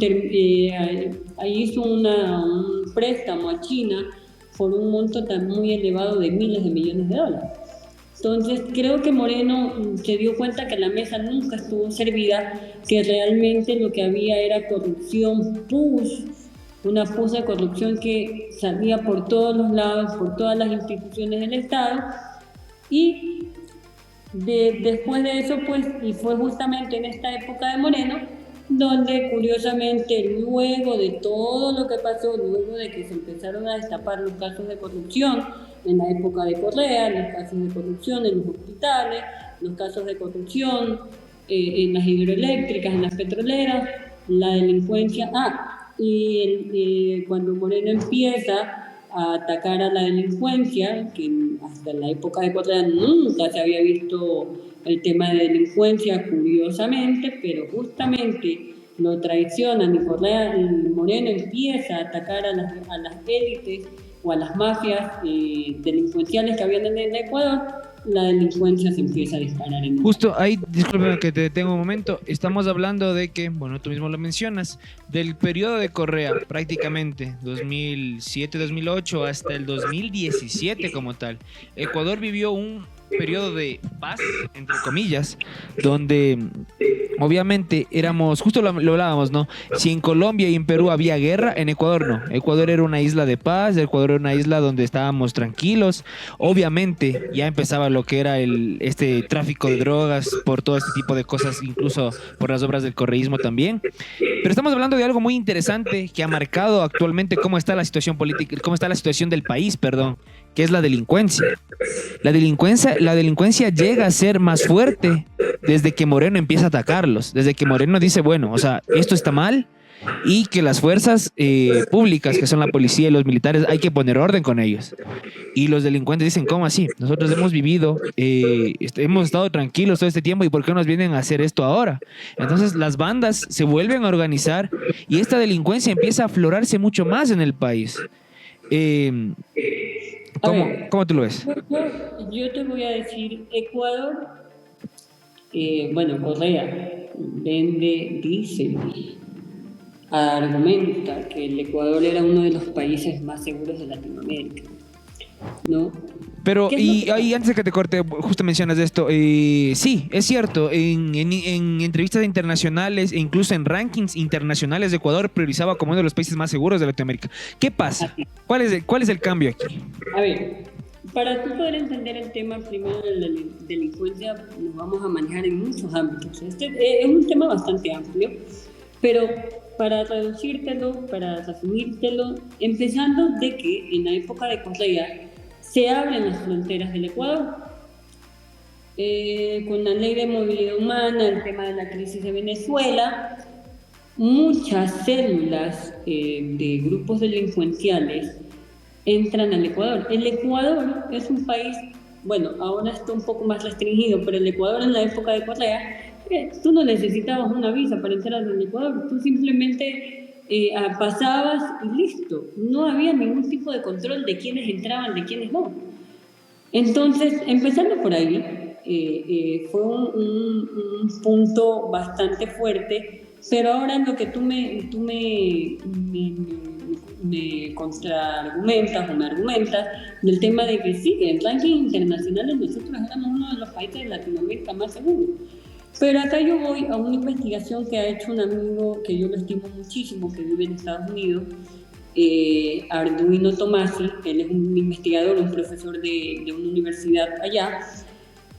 préstamo a China por un monto tan muy elevado de miles de millones de dólares. Entonces, creo que Moreno se dio cuenta que la mesa nunca estuvo servida, que realmente lo que había era corrupción, una pus de corrupción que salía por todos los lados, por todas las instituciones del Estado, y después de eso, pues, y fue justamente en esta época de Moreno, donde curiosamente luego de todo lo que pasó, luego de que se empezaron a destapar los casos de corrupción en la época de Correa, los casos de corrupción en los hospitales, los casos de corrupción en las hidroeléctricas, en las petroleras, la delincuencia, cuando Moreno empieza a atacar a la delincuencia, que hasta la época de Correa nunca se había visto el tema de delincuencia, curiosamente, pero justamente lo traicionan y Moreno empieza a atacar a las élites o a las mafias delincuenciales que habían en el Ecuador, la delincuencia se empieza a disparar en Justo ahí, discúlpeme que te detengo un momento, estamos hablando de que, bueno, tú mismo lo mencionas, del periodo de Correa, prácticamente 2007-2008 hasta el 2017 como tal. Ecuador vivió un periodo de paz, entre comillas, donde obviamente éramos, justo lo hablábamos, ¿no? Si en Colombia y en Perú había guerra, en Ecuador no. Ecuador era una isla de paz, Ecuador era una isla donde estábamos tranquilos. Obviamente ya empezaba lo que era este tráfico de drogas por todo este tipo de cosas, incluso por las obras del correísmo también. Pero estamos hablando de algo muy interesante que ha marcado actualmente cómo está la situación política, cómo está la situación del país, perdón, que es la delincuencia. La delincuencia llega a ser más fuerte desde que Moreno empieza a atacarlos, desde que Moreno dice, bueno, o sea, esto está mal y que las fuerzas públicas, que son la policía y los militares, hay que poner orden con ellos. Y los delincuentes dicen, ¿cómo así? Nosotros hemos vivido, hemos estado tranquilos todo este tiempo, ¿y por qué nos vienen a hacer esto ahora? Entonces las bandas se vuelven a organizar y esta delincuencia empieza a aflorarse mucho más en el país. ¿Cómo tú lo ves? Yo te voy a decir, Ecuador, Correa dice, argumenta que el Ecuador era uno de los países más seguros de Latinoamérica, ¿no? Pero, y ahí antes de que te corte, justo mencionas esto, sí, es cierto, en entrevistas internacionales e incluso en rankings internacionales de Ecuador priorizaba como uno de los países más seguros de Latinoamérica. ¿Qué pasa? ¿Cuál es el cambio aquí? A ver, para tú poder entender el tema primero de la delincuencia, nos vamos a manejar en muchos ámbitos. Este es un tema bastante amplio, pero para reducírtelo, para resumírtelo, empezando de que en la época de Correa se abren las fronteras del Ecuador, con la ley de movilidad humana, el tema de la crisis de Venezuela, muchas células de grupos delincuenciales entran al Ecuador. El Ecuador es un país, ahora está un poco más restringido, pero el Ecuador en la época de Correa, tú no necesitabas una visa para entrar al Ecuador, tú simplemente pasabas y listo, no había ningún tipo de control de quiénes entraban, de quiénes no. Entonces, empezando por ahí, fue un punto bastante fuerte, pero ahora en lo que tú me contraargumentas o me argumentas del tema de que sí, en rankings internacionales nosotros éramos uno de los países de Latinoamérica más seguros. Pero acá yo voy a una investigación que ha hecho un amigo que yo lo estimo muchísimo, que vive en Estados Unidos, Arduino Tomasi. Él es un investigador, un profesor de una universidad allá,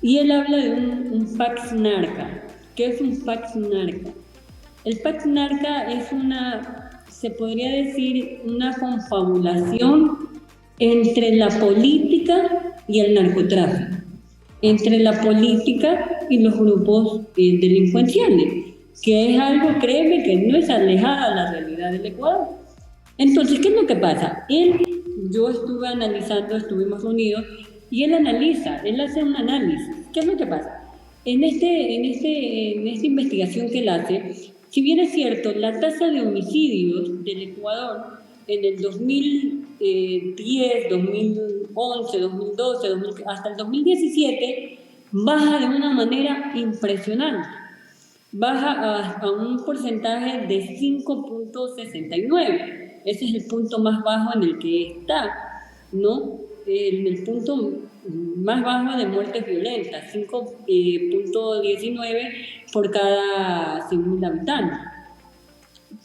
y él habla de un Pax Narca. ¿Qué es un Pax Narca? El Pax Narca es se podría decir, una confabulación entre la política y el narcotráfico, entre la política y los grupos delincuenciales, que es algo, créeme, que no es alejada a la realidad del Ecuador. Entonces, ¿qué es lo que pasa? Yo estuve analizando, estuvimos reunidos, y él hace un análisis. ¿Qué es lo que pasa? En esta investigación que él hace, si bien es cierto, la tasa de homicidios del Ecuador en el 2010, 2011, 2012, hasta el 2017, baja de una manera impresionante. Baja a un porcentaje de 5.69. Ese es el punto más bajo en el que está, ¿no? El punto más bajo de muertes violentas, 5.19 por cada 100.000 habitantes.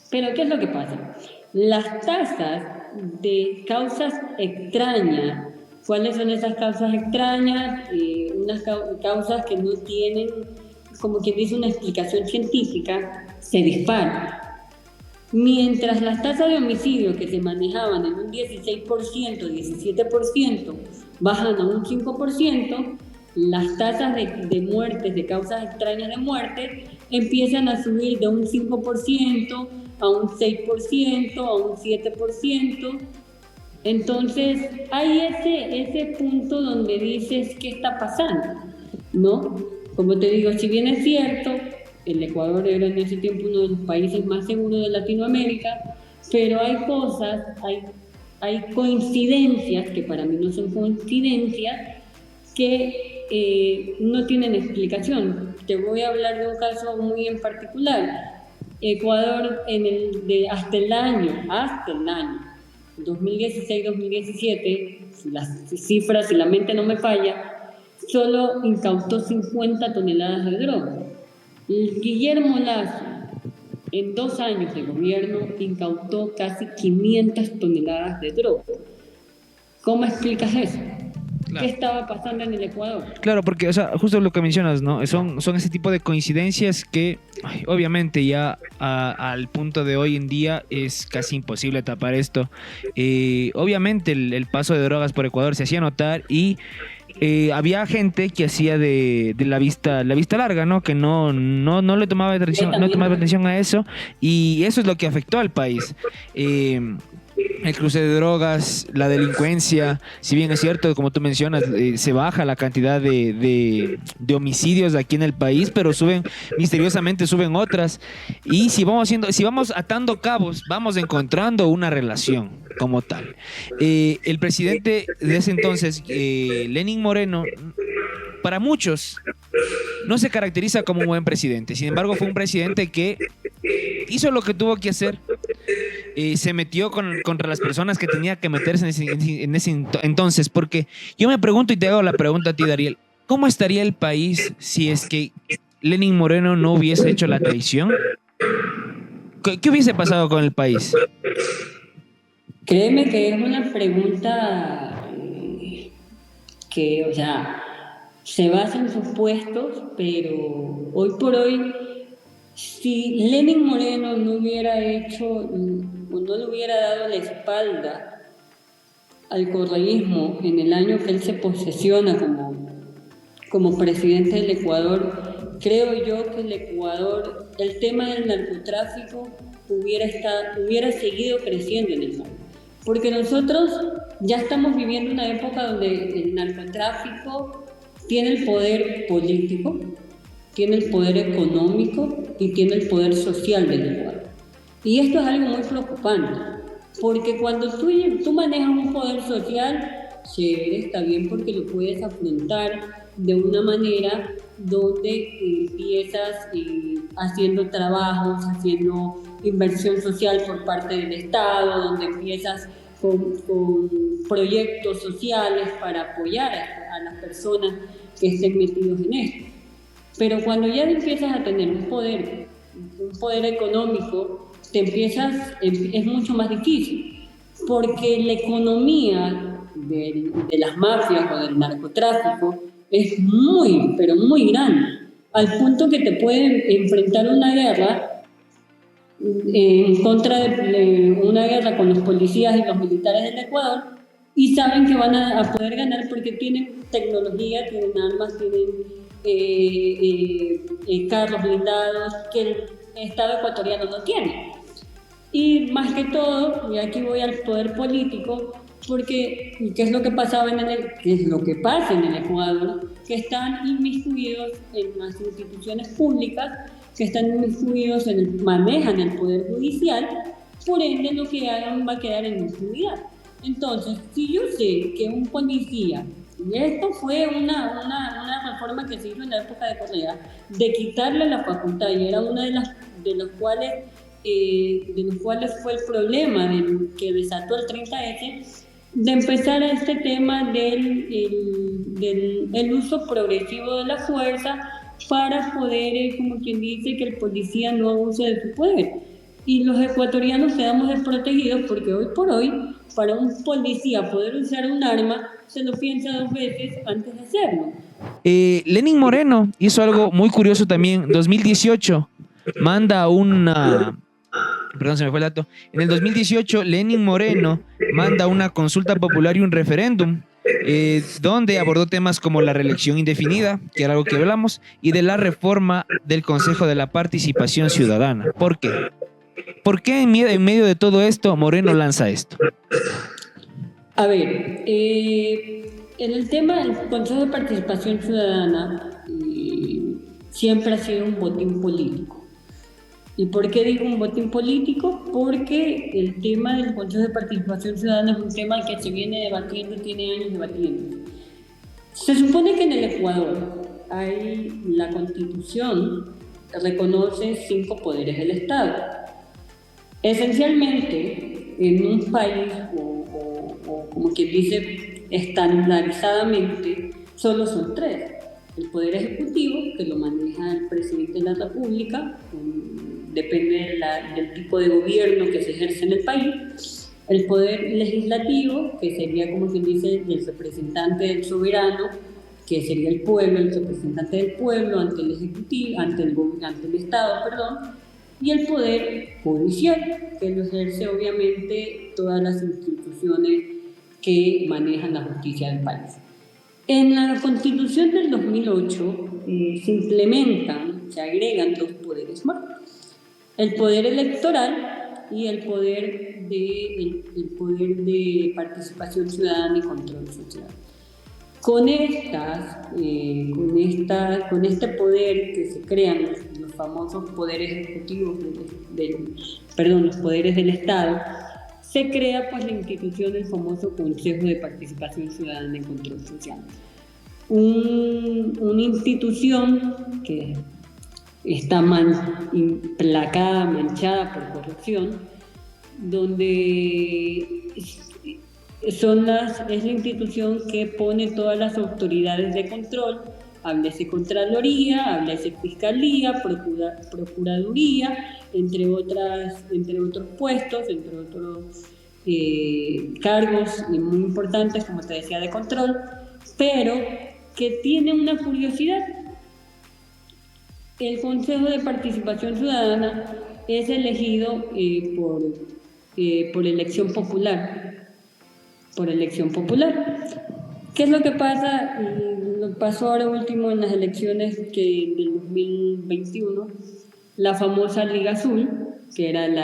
Pero ¿qué es lo que pasa? Las tasas de causas extrañas, ¿cuáles son esas causas extrañas? Unas causas que no tienen, como quien dice, una explicación científica, se disparan. Mientras las tasas de homicidio que se manejaban en un 16%, 17%, bajan a un 5%, las tasas de muertes, de causas extrañas de muerte, empiezan a subir de un 5% a un 6%, a un 7%. Entonces, hay ese punto donde dices, ¿qué está pasando? ¿No? Como te digo, si bien es cierto, el Ecuador era en ese tiempo uno de los países más seguros de Latinoamérica, pero hay cosas, hay coincidencias, que para mí no son coincidencias, que no tienen explicación. Te voy a hablar de un caso muy en particular. Ecuador, hasta el año 2016-2017, las cifras, si la mente no me falla, solo incautó 50 toneladas de droga. Guillermo Lasso, en 2 años de gobierno, incautó casi 500 toneladas de droga. ¿Cómo explicas eso? Claro. ¿Qué estaba pasando en el Ecuador? Claro, porque, o sea, justo lo que mencionas, ¿no? Son ese tipo de coincidencias que, obviamente, ya al punto de hoy en día es casi imposible tapar esto. Obviamente, el paso de drogas por Ecuador se hacía notar y había gente que hacía de la vista larga, ¿no? Que no le tomaba atención a eso, y eso es lo que afectó al país. El cruce de drogas, la delincuencia, si bien es cierto, como tú mencionas, se baja la cantidad de homicidios aquí en el país, pero misteriosamente suben otras, y si vamos atando cabos, vamos encontrando una relación como tal. El presidente de ese entonces, Lenín Moreno, para muchos no se caracteriza como un buen presidente. Sin embargo, fue un presidente que hizo lo que tuvo que hacer. Se metió contra las personas que tenía que meterse en ese entonces. Porque yo me pregunto, y te hago la pregunta a ti, Dariel, ¿cómo estaría el país si es que Lenín Moreno no hubiese hecho la traición? ¿Qué hubiese pasado con el país? Créeme que es una pregunta que, o sea, se basa en supuestos, pero hoy por hoy, si Lenín Moreno no hubiera hecho o no le hubiera dado la espalda al correísmo en el año que él se posesiona como presidente del Ecuador, creo yo que el Ecuador, el tema del narcotráfico hubiera seguido creciendo en el país. Porque nosotros ya estamos viviendo una época donde el narcotráfico tiene el poder político, tiene el poder económico y tiene el poder social del Ecuador. Y esto es algo muy preocupante, porque cuando tú manejas un poder social, chévere, está bien, porque lo puedes afrontar de una manera donde empiezas haciendo trabajos, haciendo inversión social por parte del Estado, donde empiezas con proyectos sociales para apoyar a las personas que estén metidos en esto. Pero cuando ya empiezas a tener un poder económico, es mucho más difícil, porque la economía de las mafias o del narcotráfico es muy, pero muy grande, al punto que te pueden enfrentar una guerra en contra de una guerra con los policías y los militares del Ecuador, y saben que van a poder ganar porque tienen tecnología, tienen armas, tienen carros blindados que el Estado ecuatoriano no tiene. Y más que todo, y aquí voy al poder político, porque ¿qué es lo que pasaba qué es lo que pasa en el Ecuador? Que están inmiscuidos en las instituciones públicas, que están inmiscuidos manejan el poder judicial, por ende lo que hagan va a quedar en impunidad. Entonces, si yo sé que un policía, y esto fue una reforma que se hizo en la época de Correa, de quitarle la facultad, y era una de los cuales fue el problema que desató el 30S, de empezar a este tema del uso progresivo de la fuerza para poder, como quien dice, que el policía no abuse de su poder. Y los ecuatorianos quedamos desprotegidos porque hoy por hoy, para un policía poder usar un arma, se lo piensa 2 veces antes de hacerlo. Lenín Moreno hizo algo muy curioso también. 2018 manda una... Perdón, se me fue el dato. En el 2018, Lenín Moreno manda una consulta popular y un referéndum donde abordó temas como la reelección indefinida, que era algo que hablamos, y de la reforma del Consejo de la Participación Ciudadana. ¿Por qué? ¿Por qué en medio de todo esto Moreno lanza esto? A ver, en el tema del Consejo de Participación Ciudadana siempre ha sido un botín político. ¿Y por qué digo un botín político? Porque el tema del Consejo de Participación Ciudadana es un tema que se viene debatiendo, tiene años debatiendo. Se supone que en el Ecuador la Constitución reconoce 5 poderes del Estado. Esencialmente, en un país, o como quien dice, estandarizadamente, solo son 3. El Poder Ejecutivo, que lo maneja el Presidente de la República, depende del tipo de gobierno que se ejerce en el país. El Poder Legislativo, que sería, como quien dice, el representante del soberano, que sería el pueblo, el representante del pueblo ante el Ejecutivo, ante el Estado, perdón. Y el Poder Judicial, que lo ejerce obviamente todas las instituciones que manejan la justicia del país. En la Constitución del 2008 se agregan 2 poderes más: el poder electoral y el poder de participación ciudadana y control social. Con este poder que se crean los famosos poderes ejecutivos los poderes del Estado, se crea pues la institución del famoso Consejo de Participación Ciudadana y Control Social. Una institución que está implacada, manchada por corrupción, donde es la institución que pone todas las autoridades de control, háblese Contraloría, háblese Fiscalía, Procuraduría, entre otros puestos, entre otros cargos muy importantes, como te decía, de control, pero que tiene una curiosidad. El Consejo de Participación Ciudadana es elegido por elección popular. ¿Qué es lo que pasa? Lo pasó ahora último en las elecciones del 2021, la famosa Liga Azul, que eran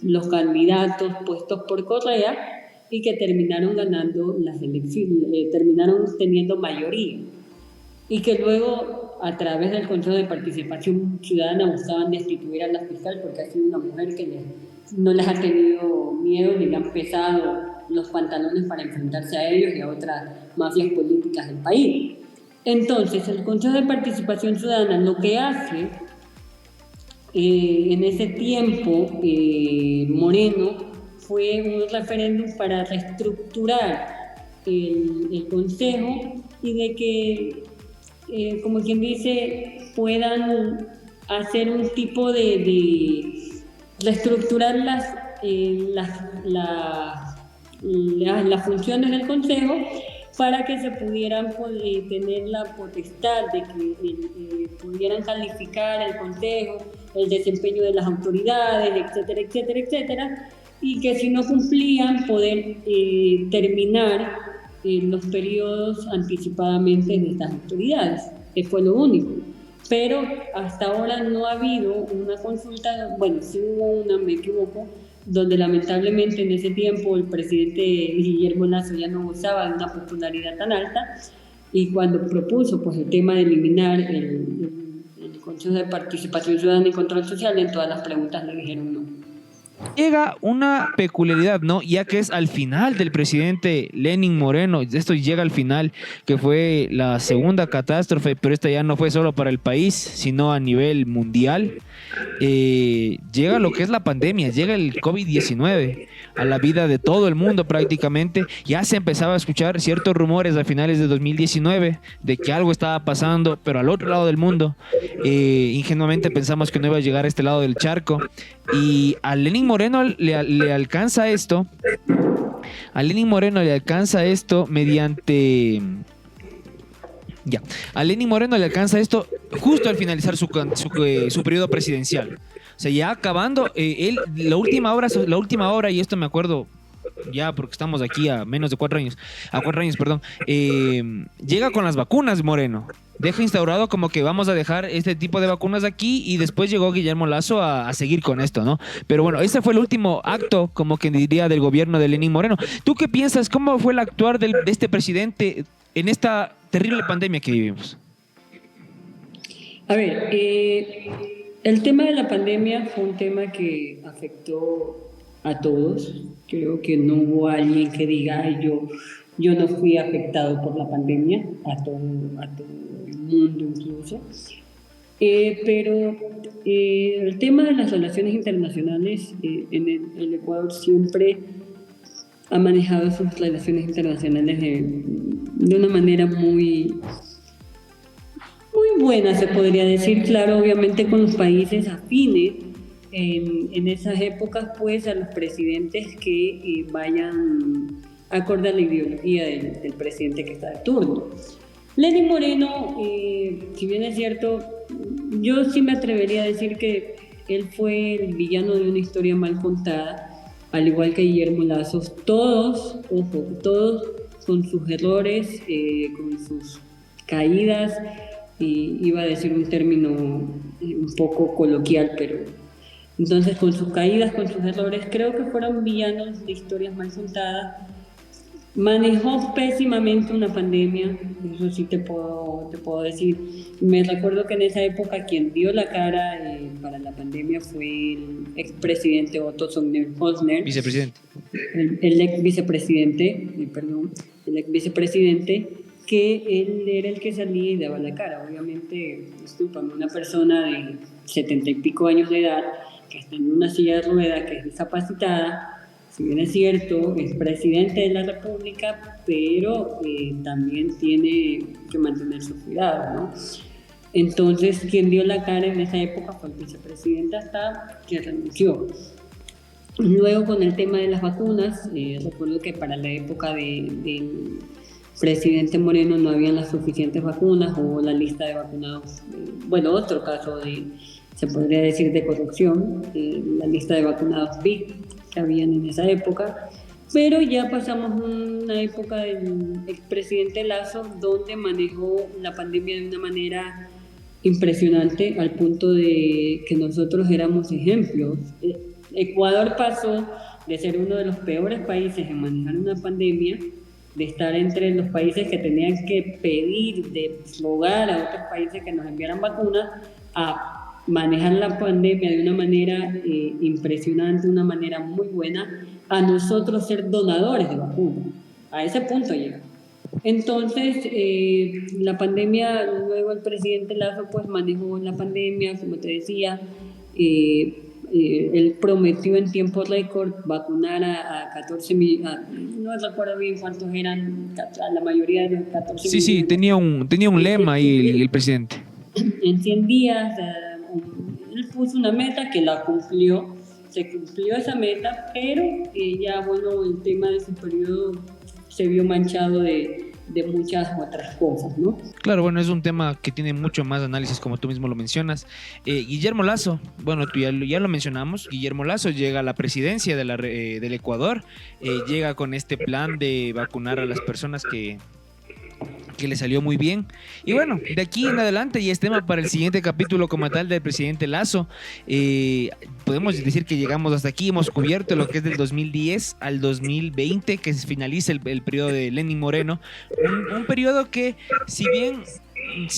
los candidatos puestos por Correa y que terminaron ganando las elecciones, terminaron teniendo mayoría, y que luego a través del Consejo de Participación Ciudadana buscaban destituir a la fiscal porque ha sido una mujer que no les ha tenido miedo ni le han pesado los pantalones para enfrentarse a ellos y a otras mafias políticas del país. Entonces, el Consejo de Participación Ciudadana lo que hace en ese tiempo, Moreno, fue un referéndum para reestructurar el Consejo y de que como quien dice, puedan hacer un tipo de reestructurar las funciones del Consejo para que se pudieran tener la potestad de que pudieran calificar el Consejo, el desempeño de las autoridades, etcétera, etcétera, etcétera, y que si no cumplían poder terminar los periodos anticipadamente de estas autoridades, que fue lo único. Pero hasta ahora no ha habido una consulta, bueno, sí hubo una, me equivoco, donde lamentablemente en ese tiempo el presidente Guillermo Lasso ya no gozaba de una popularidad tan alta, y cuando propuso pues el tema de eliminar el Consejo de Participación Ciudadana y Control Social, en todas las preguntas le dijeron no. Llega una peculiaridad, ¿no? Ya que es al final del presidente Lenín Moreno, esto llega al final, que fue la segunda catástrofe, pero esta ya no fue solo para el país, sino a nivel mundial. Llega lo que es la pandemia, llega el COVID-19 a la vida de todo el mundo prácticamente. Ya se empezaba a escuchar ciertos rumores a finales de 2019 de que algo estaba pasando, pero al otro lado del mundo. Ingenuamente pensamos que no iba a llegar a este lado del charco, y a Lenín Moreno le alcanza esto. A Lenín Moreno le alcanza esto mediante... Ya, a Lenín Moreno le alcanza esto justo al finalizar su periodo presidencial. O sea, ya acabando, él, la última hora, y esto me acuerdo ya porque estamos aquí a menos de 4 años, llega con las vacunas Moreno. Deja instaurado como que vamos a dejar este tipo de vacunas aquí, y después llegó Guillermo Lasso a seguir con esto, ¿no? Pero bueno, ese fue el último acto, como que diría, del gobierno de Lenín Moreno. ¿Tú qué piensas? ¿Cómo fue el actuar de este presidente en esta terrible pandemia que vivimos? A ver, el tema de la pandemia fue un tema que afectó a todos. Creo que no hubo alguien que diga, ay, yo no fui afectado por la pandemia, a todo el mundo incluso. Pero el tema de las relaciones internacionales, en el Ecuador siempre ha manejado sus relaciones internacionales de una manera muy buena, se podría decir. Claro, obviamente con los países afines. En esas épocas, pues, a los presidentes que vayan acorde a la ideología del presidente que está de turno. Lenín Moreno, si bien es cierto, yo sí me atrevería a decir que él fue el villano de una historia mal contada, al igual que Guillermo Lasso. Todos con sus errores, con sus caídas, iba a decir un término un poco coloquial, pero entonces con sus caídas, con sus errores, creo que fueron villanos de historias mal contadas. Manejó pésimamente una pandemia, eso sí te puedo decir. Me recuerdo que en esa época quien dio la cara para la pandemia fue el expresidente Otto Sonnenfelsner. Vicepresidente. El ex vicepresidente, que él era el que salía y daba la cara. Obviamente, discúlpame, una persona de 70 y pico años de edad, que está en una silla de ruedas, que es discapacitada, si bien es cierto, es presidente de la República, pero también tiene que mantener su cuidado, ¿no? Entonces, quien dio la cara en esa época fue el vicepresidente hasta que renunció. Luego, con el tema de las vacunas, recuerdo que para la época del presidente Moreno no habían las suficientes vacunas, hubo la lista de vacunados, otro caso se podría decir de corrupción, la lista de vacunados VIP que habían en esa época, pero ya pasamos una época del expresidente Lasso donde manejó la pandemia de una manera impresionante al punto de que nosotros éramos ejemplos. Ecuador pasó de ser uno de los peores países en manejar una pandemia, de estar entre los países que tenían que pedir, de rogar a otros países que nos enviaran vacunas, a manejar la pandemia de una manera impresionante, de una manera muy buena, a nosotros ser donadores de vacunas. A ese punto llega. Entonces, la pandemia, luego el presidente Lasso pues manejó la pandemia, como te decía, él prometió en tiempo récord vacunar a 14 millones, no recuerdo bien cuántos eran, a la mayoría de los 14 millones. Sí, tenía un lema ahí el presidente. En 100 días, él puso una meta que la cumplió, se cumplió esa meta, pero ya, bueno, el tema de su periodo se vio manchado de muchas otras cosas, ¿no? Claro, bueno, es un tema que tiene mucho más análisis, como tú mismo lo mencionas. Guillermo Lasso, bueno, tú ya lo mencionamos, Guillermo Lasso llega a la presidencia del Ecuador, llega con este plan de vacunar a las personas que le salió muy bien. Y bueno, de aquí en adelante ya es tema para el siguiente capítulo como tal del presidente Lasso. Podemos decir que llegamos hasta aquí, hemos cubierto lo que es del 2010 al 2020, que se finaliza el periodo de Lenín Moreno. Un periodo que, si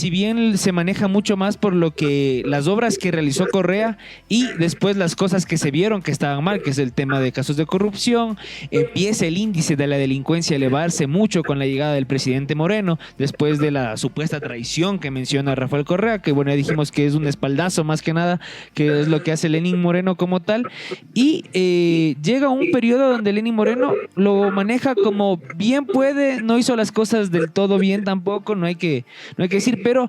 bien se maneja mucho más por lo que las obras que realizó Correa y después las cosas que se vieron que estaban mal, que es el tema de casos de corrupción, empieza el índice de la delincuencia a elevarse mucho con la llegada del presidente Moreno, después de la supuesta traición que menciona Rafael Correa, que bueno, ya dijimos que es un espaldazo más que nada, que es lo que hace Lenín Moreno como tal, y llega un periodo donde Lenín Moreno lo maneja como bien puede, no hizo las cosas del todo bien tampoco, no hay que decir, pero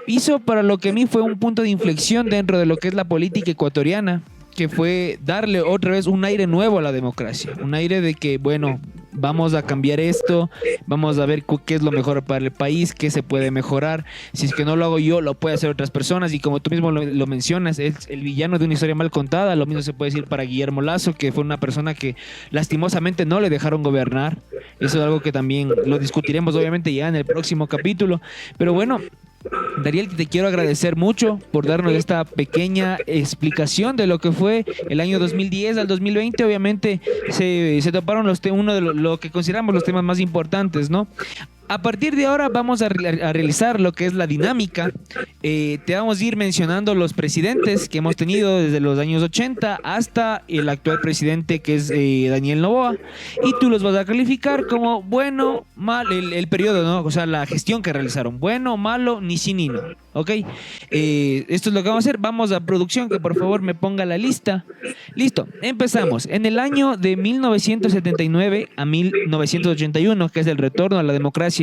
hizo para lo que a mí fue un punto de inflexión dentro de lo que es la política ecuatoriana, que fue darle otra vez un aire nuevo a la democracia, un aire de que, bueno, vamos a cambiar esto, vamos a ver qué es lo mejor para el país, qué se puede mejorar, si es que no lo hago yo, lo pueden hacer otras personas, y como tú mismo lo mencionas, es el villano de una historia mal contada. Lo mismo se puede decir para Guillermo Lasso, que fue una persona que lastimosamente no le dejaron gobernar. Eso es algo que también lo discutiremos obviamente ya en el próximo capítulo, pero bueno, Dariel, te quiero agradecer mucho por darnos esta pequeña explicación de lo que fue el año 2010 al 2020. Obviamente se toparon uno de lo que consideramos los temas más importantes, ¿no? A partir de ahora vamos a realizar lo que es la dinámica. Te vamos a ir mencionando los presidentes que hemos tenido desde los años 80 hasta el actual presidente, que es Daniel Noboa. Y tú los vas a calificar como bueno, mal, el periodo, ¿no? O sea, la gestión que realizaron. Bueno, malo, ni sí ni no. ¿Ok? Esto es lo que vamos a hacer. Vamos a producción, que por favor me ponga la lista. Listo, empezamos. En el año de 1979 a 1981, que es el retorno a la democracia,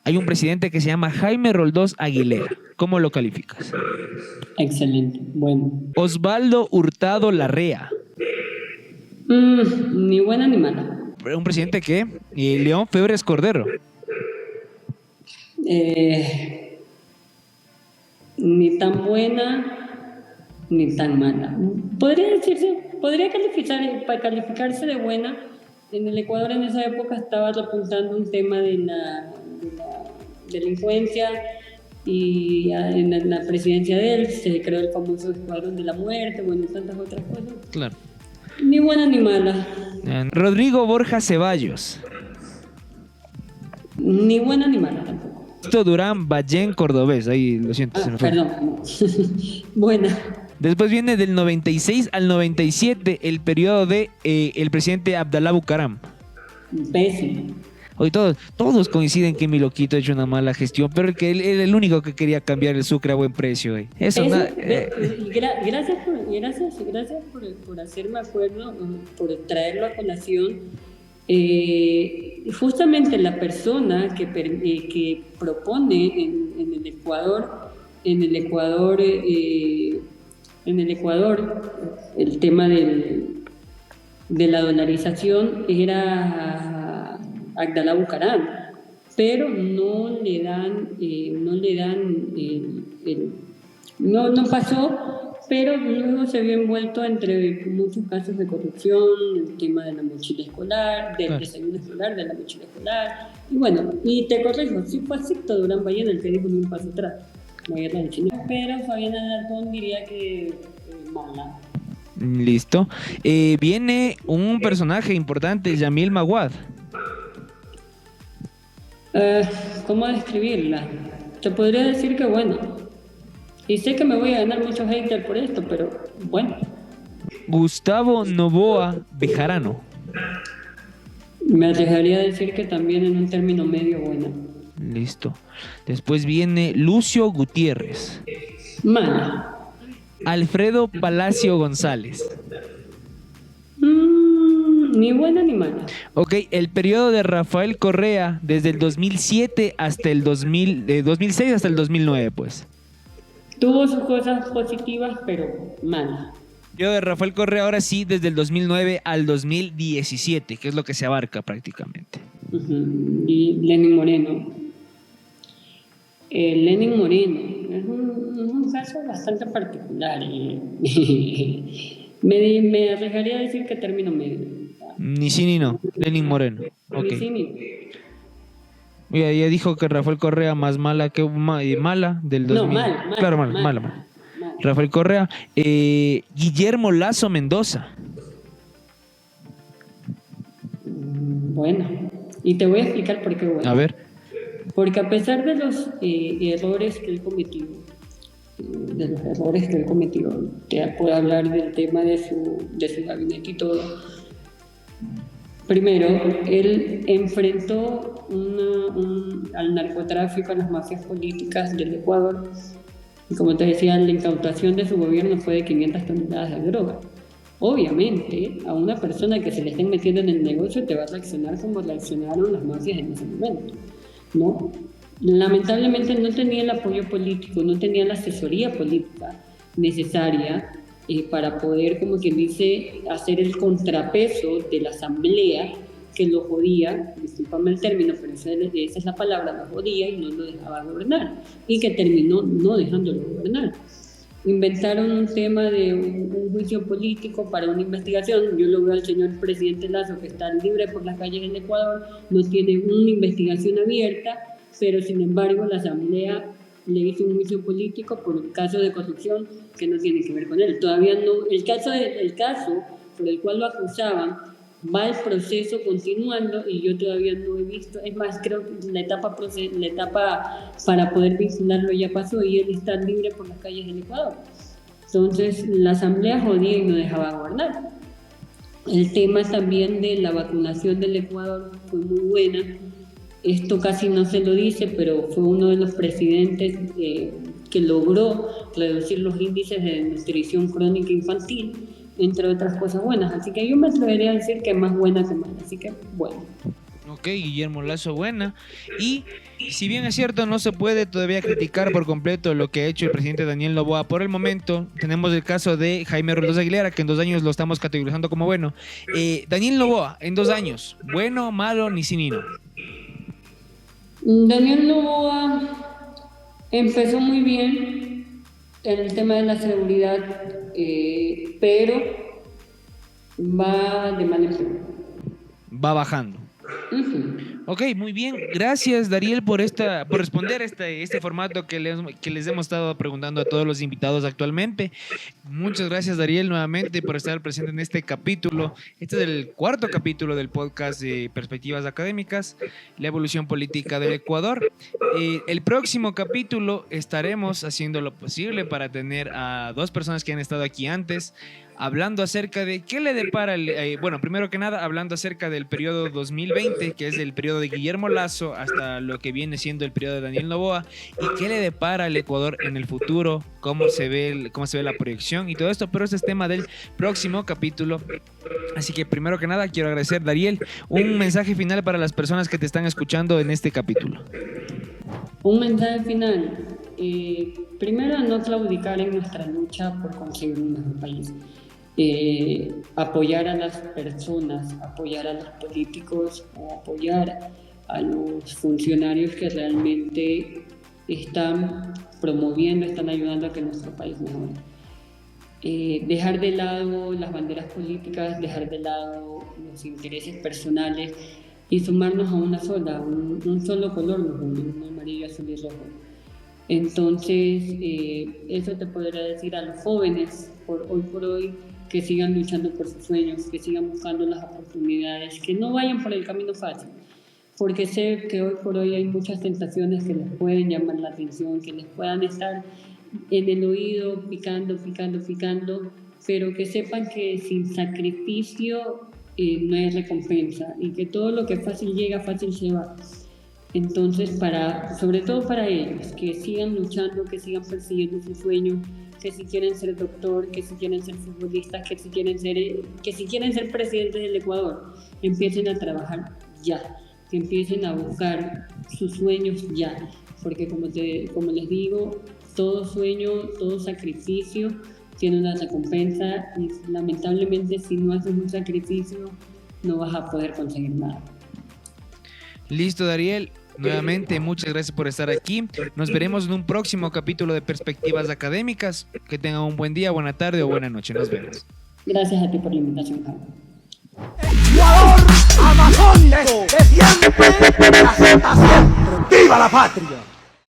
hay un presidente que se llama Jaime Roldós Aguilera. ¿Cómo lo calificas? Excelente, bueno. Osvaldo Hurtado Larrea. Ni buena ni mala. Un presidente que León Febres Cordero. Ni tan buena ni tan mala. Podría calificarse de buena. En el Ecuador en esa época estaba repuntando un tema de la delincuencia, y en la presidencia de él se creó el famoso Escuadrón de la Muerte, bueno, tantas otras cosas. Claro. Ni buena ni mala. Rodrigo Borja Ceballos. Ni buena ni mala tampoco. Durán Ballén Cordobés, ahí lo siento. Perdón. Buena. Después viene del 96 al 97 el periodo de el presidente Abdalá Bucaram. Pésimo. Hoy todos coinciden que mi loquito ha hecho una mala gestión, pero él era el único que quería cambiar el Sucre a buen precio. Gracias por hacerme acuerdo, por traerlo a colación. Justamente la persona que propone en el Ecuador el tema de la dolarización era Abdalá Bucaram, pero no pasó, pero luego se vio envuelto entre muchos casos de corrupción, el tema de la mochila escolar, del desayuno escolar, de la mochila escolar, y bueno, y te corrijo, sí fue Sixto Durán Ballén el que dijo ni un paso atrás, la guerra de Chile, pero Fabiana Alarcón diría que mala. Listo. Viene un personaje importante, Yamil Maguad. ¿Cómo describirla? Te podría decir que bueno. Y sé que me voy a ganar muchos haters por esto, pero bueno. Gustavo Noboa Bejarano. Me arriesgaría a decir que también en un término medio bueno. Listo. Después viene Lucio Gutiérrez. Mala. Alfredo Palacio González. Ni buena ni mala. Ok, el periodo de Rafael Correa desde el 2007 hasta el 2006 hasta el 2009, pues. Tuvo sus cosas positivas, pero mala. El periodo de Rafael Correa ahora sí desde el 2009 al 2017, que es lo que se abarca prácticamente. Y Lenín Moreno. Lenín Moreno es un caso bastante particular. Me arriesgaría a decir que término medio. Ni sí ni no, Lenín Moreno. Ni sí Okay. ni no. Mira, ya dijo que Rafael Correa más mala que mala del 2000. No, mal. Claro, mala. Rafael Correa. Guillermo Lasso Mendoza. Bueno, y te voy a explicar por qué bueno. A ver. Porque a pesar de los errores que él cometió, te puedo hablar del tema de su gabinete y todo. Primero, él enfrentó al narcotráfico, a las mafias políticas del Ecuador. Y como te decía, la incautación de su gobierno fue de 500 toneladas de droga. Obviamente, a una persona que se le estén metiendo en el negocio te va a reaccionar como reaccionaron las mafias en ese momento, ¿no? Lamentablemente no tenía el apoyo político, no tenía la asesoría política necesaria para poder, como quien dice, hacer el contrapeso de la asamblea que lo jodía, discúlpame el término, pero esa es la palabra, lo jodía y no lo dejaba gobernar, y que terminó no dejándolo gobernar. Inventaron un tema de un juicio político para una investigación. Yo lo veo al señor presidente Lasso, que está libre por las calles del Ecuador, no tiene una investigación abierta, pero sin embargo la asamblea le hizo un juicio político por un caso de corrupción que no tiene que ver con él. Todavía no, el caso por el cual lo acusaban va el proceso continuando y yo todavía no he visto, es más, creo que la etapa para poder vincularlo ya pasó y él está libre por las calles del Ecuador. Entonces la asamblea jodía y no dejaba gobernar. El tema también de la vacunación del Ecuador fue muy buena. Esto casi no se lo dice, pero fue uno de los presidentes que logró reducir los índices de nutrición crónica infantil, entre otras cosas buenas. Así que yo me atrevería a decir que es más buena que mala. Así que, bueno. Ok, Guillermo Lasso buena. Y si bien es cierto, no se puede todavía criticar por completo lo que ha hecho el presidente Daniel Noboa. Por el momento, tenemos el caso de Jaime Rodríguez Aguilera, que en 2 años lo estamos categorizando como bueno. Daniel Noboa, en 2 años, ¿bueno, malo, ni sí ni no? Daniel Noboa empezó muy bien en el tema de la seguridad, pero va de mal en peor. Va bajando. Ok, muy bien. Gracias, Dariel, por responder este formato que les hemos estado preguntando a todos los invitados actualmente. Muchas gracias, Dariel, nuevamente por estar presente en este capítulo. Este es el 4º capítulo del podcast de Perspectivas Académicas, la evolución política del Ecuador. El próximo capítulo estaremos haciendo lo posible para tener a 2 personas que han estado aquí antes, hablando acerca de qué le depara, primero que nada, hablando acerca del periodo 2020, que es el periodo de Guillermo Lasso, hasta lo que viene siendo el periodo de Daniel Noboa, y qué le depara al Ecuador en el futuro, cómo se ve la proyección y todo esto, pero ese es tema del próximo capítulo. Así que primero que nada quiero agradecer, Dariel, un mensaje final para las personas que te están escuchando en este capítulo. Un mensaje final. Primero, no claudicar en nuestra lucha por conseguir un mejor país. Apoyar a las personas, apoyar a los políticos, apoyar a los funcionarios que realmente están promoviendo, están ayudando a que nuestro país mejore. Dejar de lado las banderas políticas, dejar de lado los intereses personales y sumarnos a una sola, un solo color, un amarillo, azul y rojo. Entonces, eso te podría decir a los jóvenes hoy por hoy, que sigan luchando por sus sueños, que sigan buscando las oportunidades, que no vayan por el camino fácil, porque sé que hoy por hoy hay muchas tentaciones que les pueden llamar la atención, que les puedan estar en el oído picando, pero que sepan que sin sacrificio no hay recompensa y que todo lo que fácil llega, fácil se va. Entonces, sobre todo para ellos, que sigan luchando, que sigan persiguiendo su sueño, que si quieren ser doctor, que si quieren ser futbolistas, que si quieren ser presidentes del Ecuador, empiecen a trabajar ya, que empiecen a buscar sus sueños ya, porque como les digo, todo sueño, todo sacrificio tiene una recompensa y lamentablemente si no haces un sacrificio no vas a poder conseguir nada. Listo, Dariel. Nuevamente, muchas gracias por estar aquí. Nos veremos en un próximo capítulo de Perspectivas Académicas. Que tengan un buen día, buena tarde o buena noche. Nos vemos. Gracias a ti por la invitación, Jaime. Ecuador, Amazonas, de siempre, la siempre. ¡Viva la patria!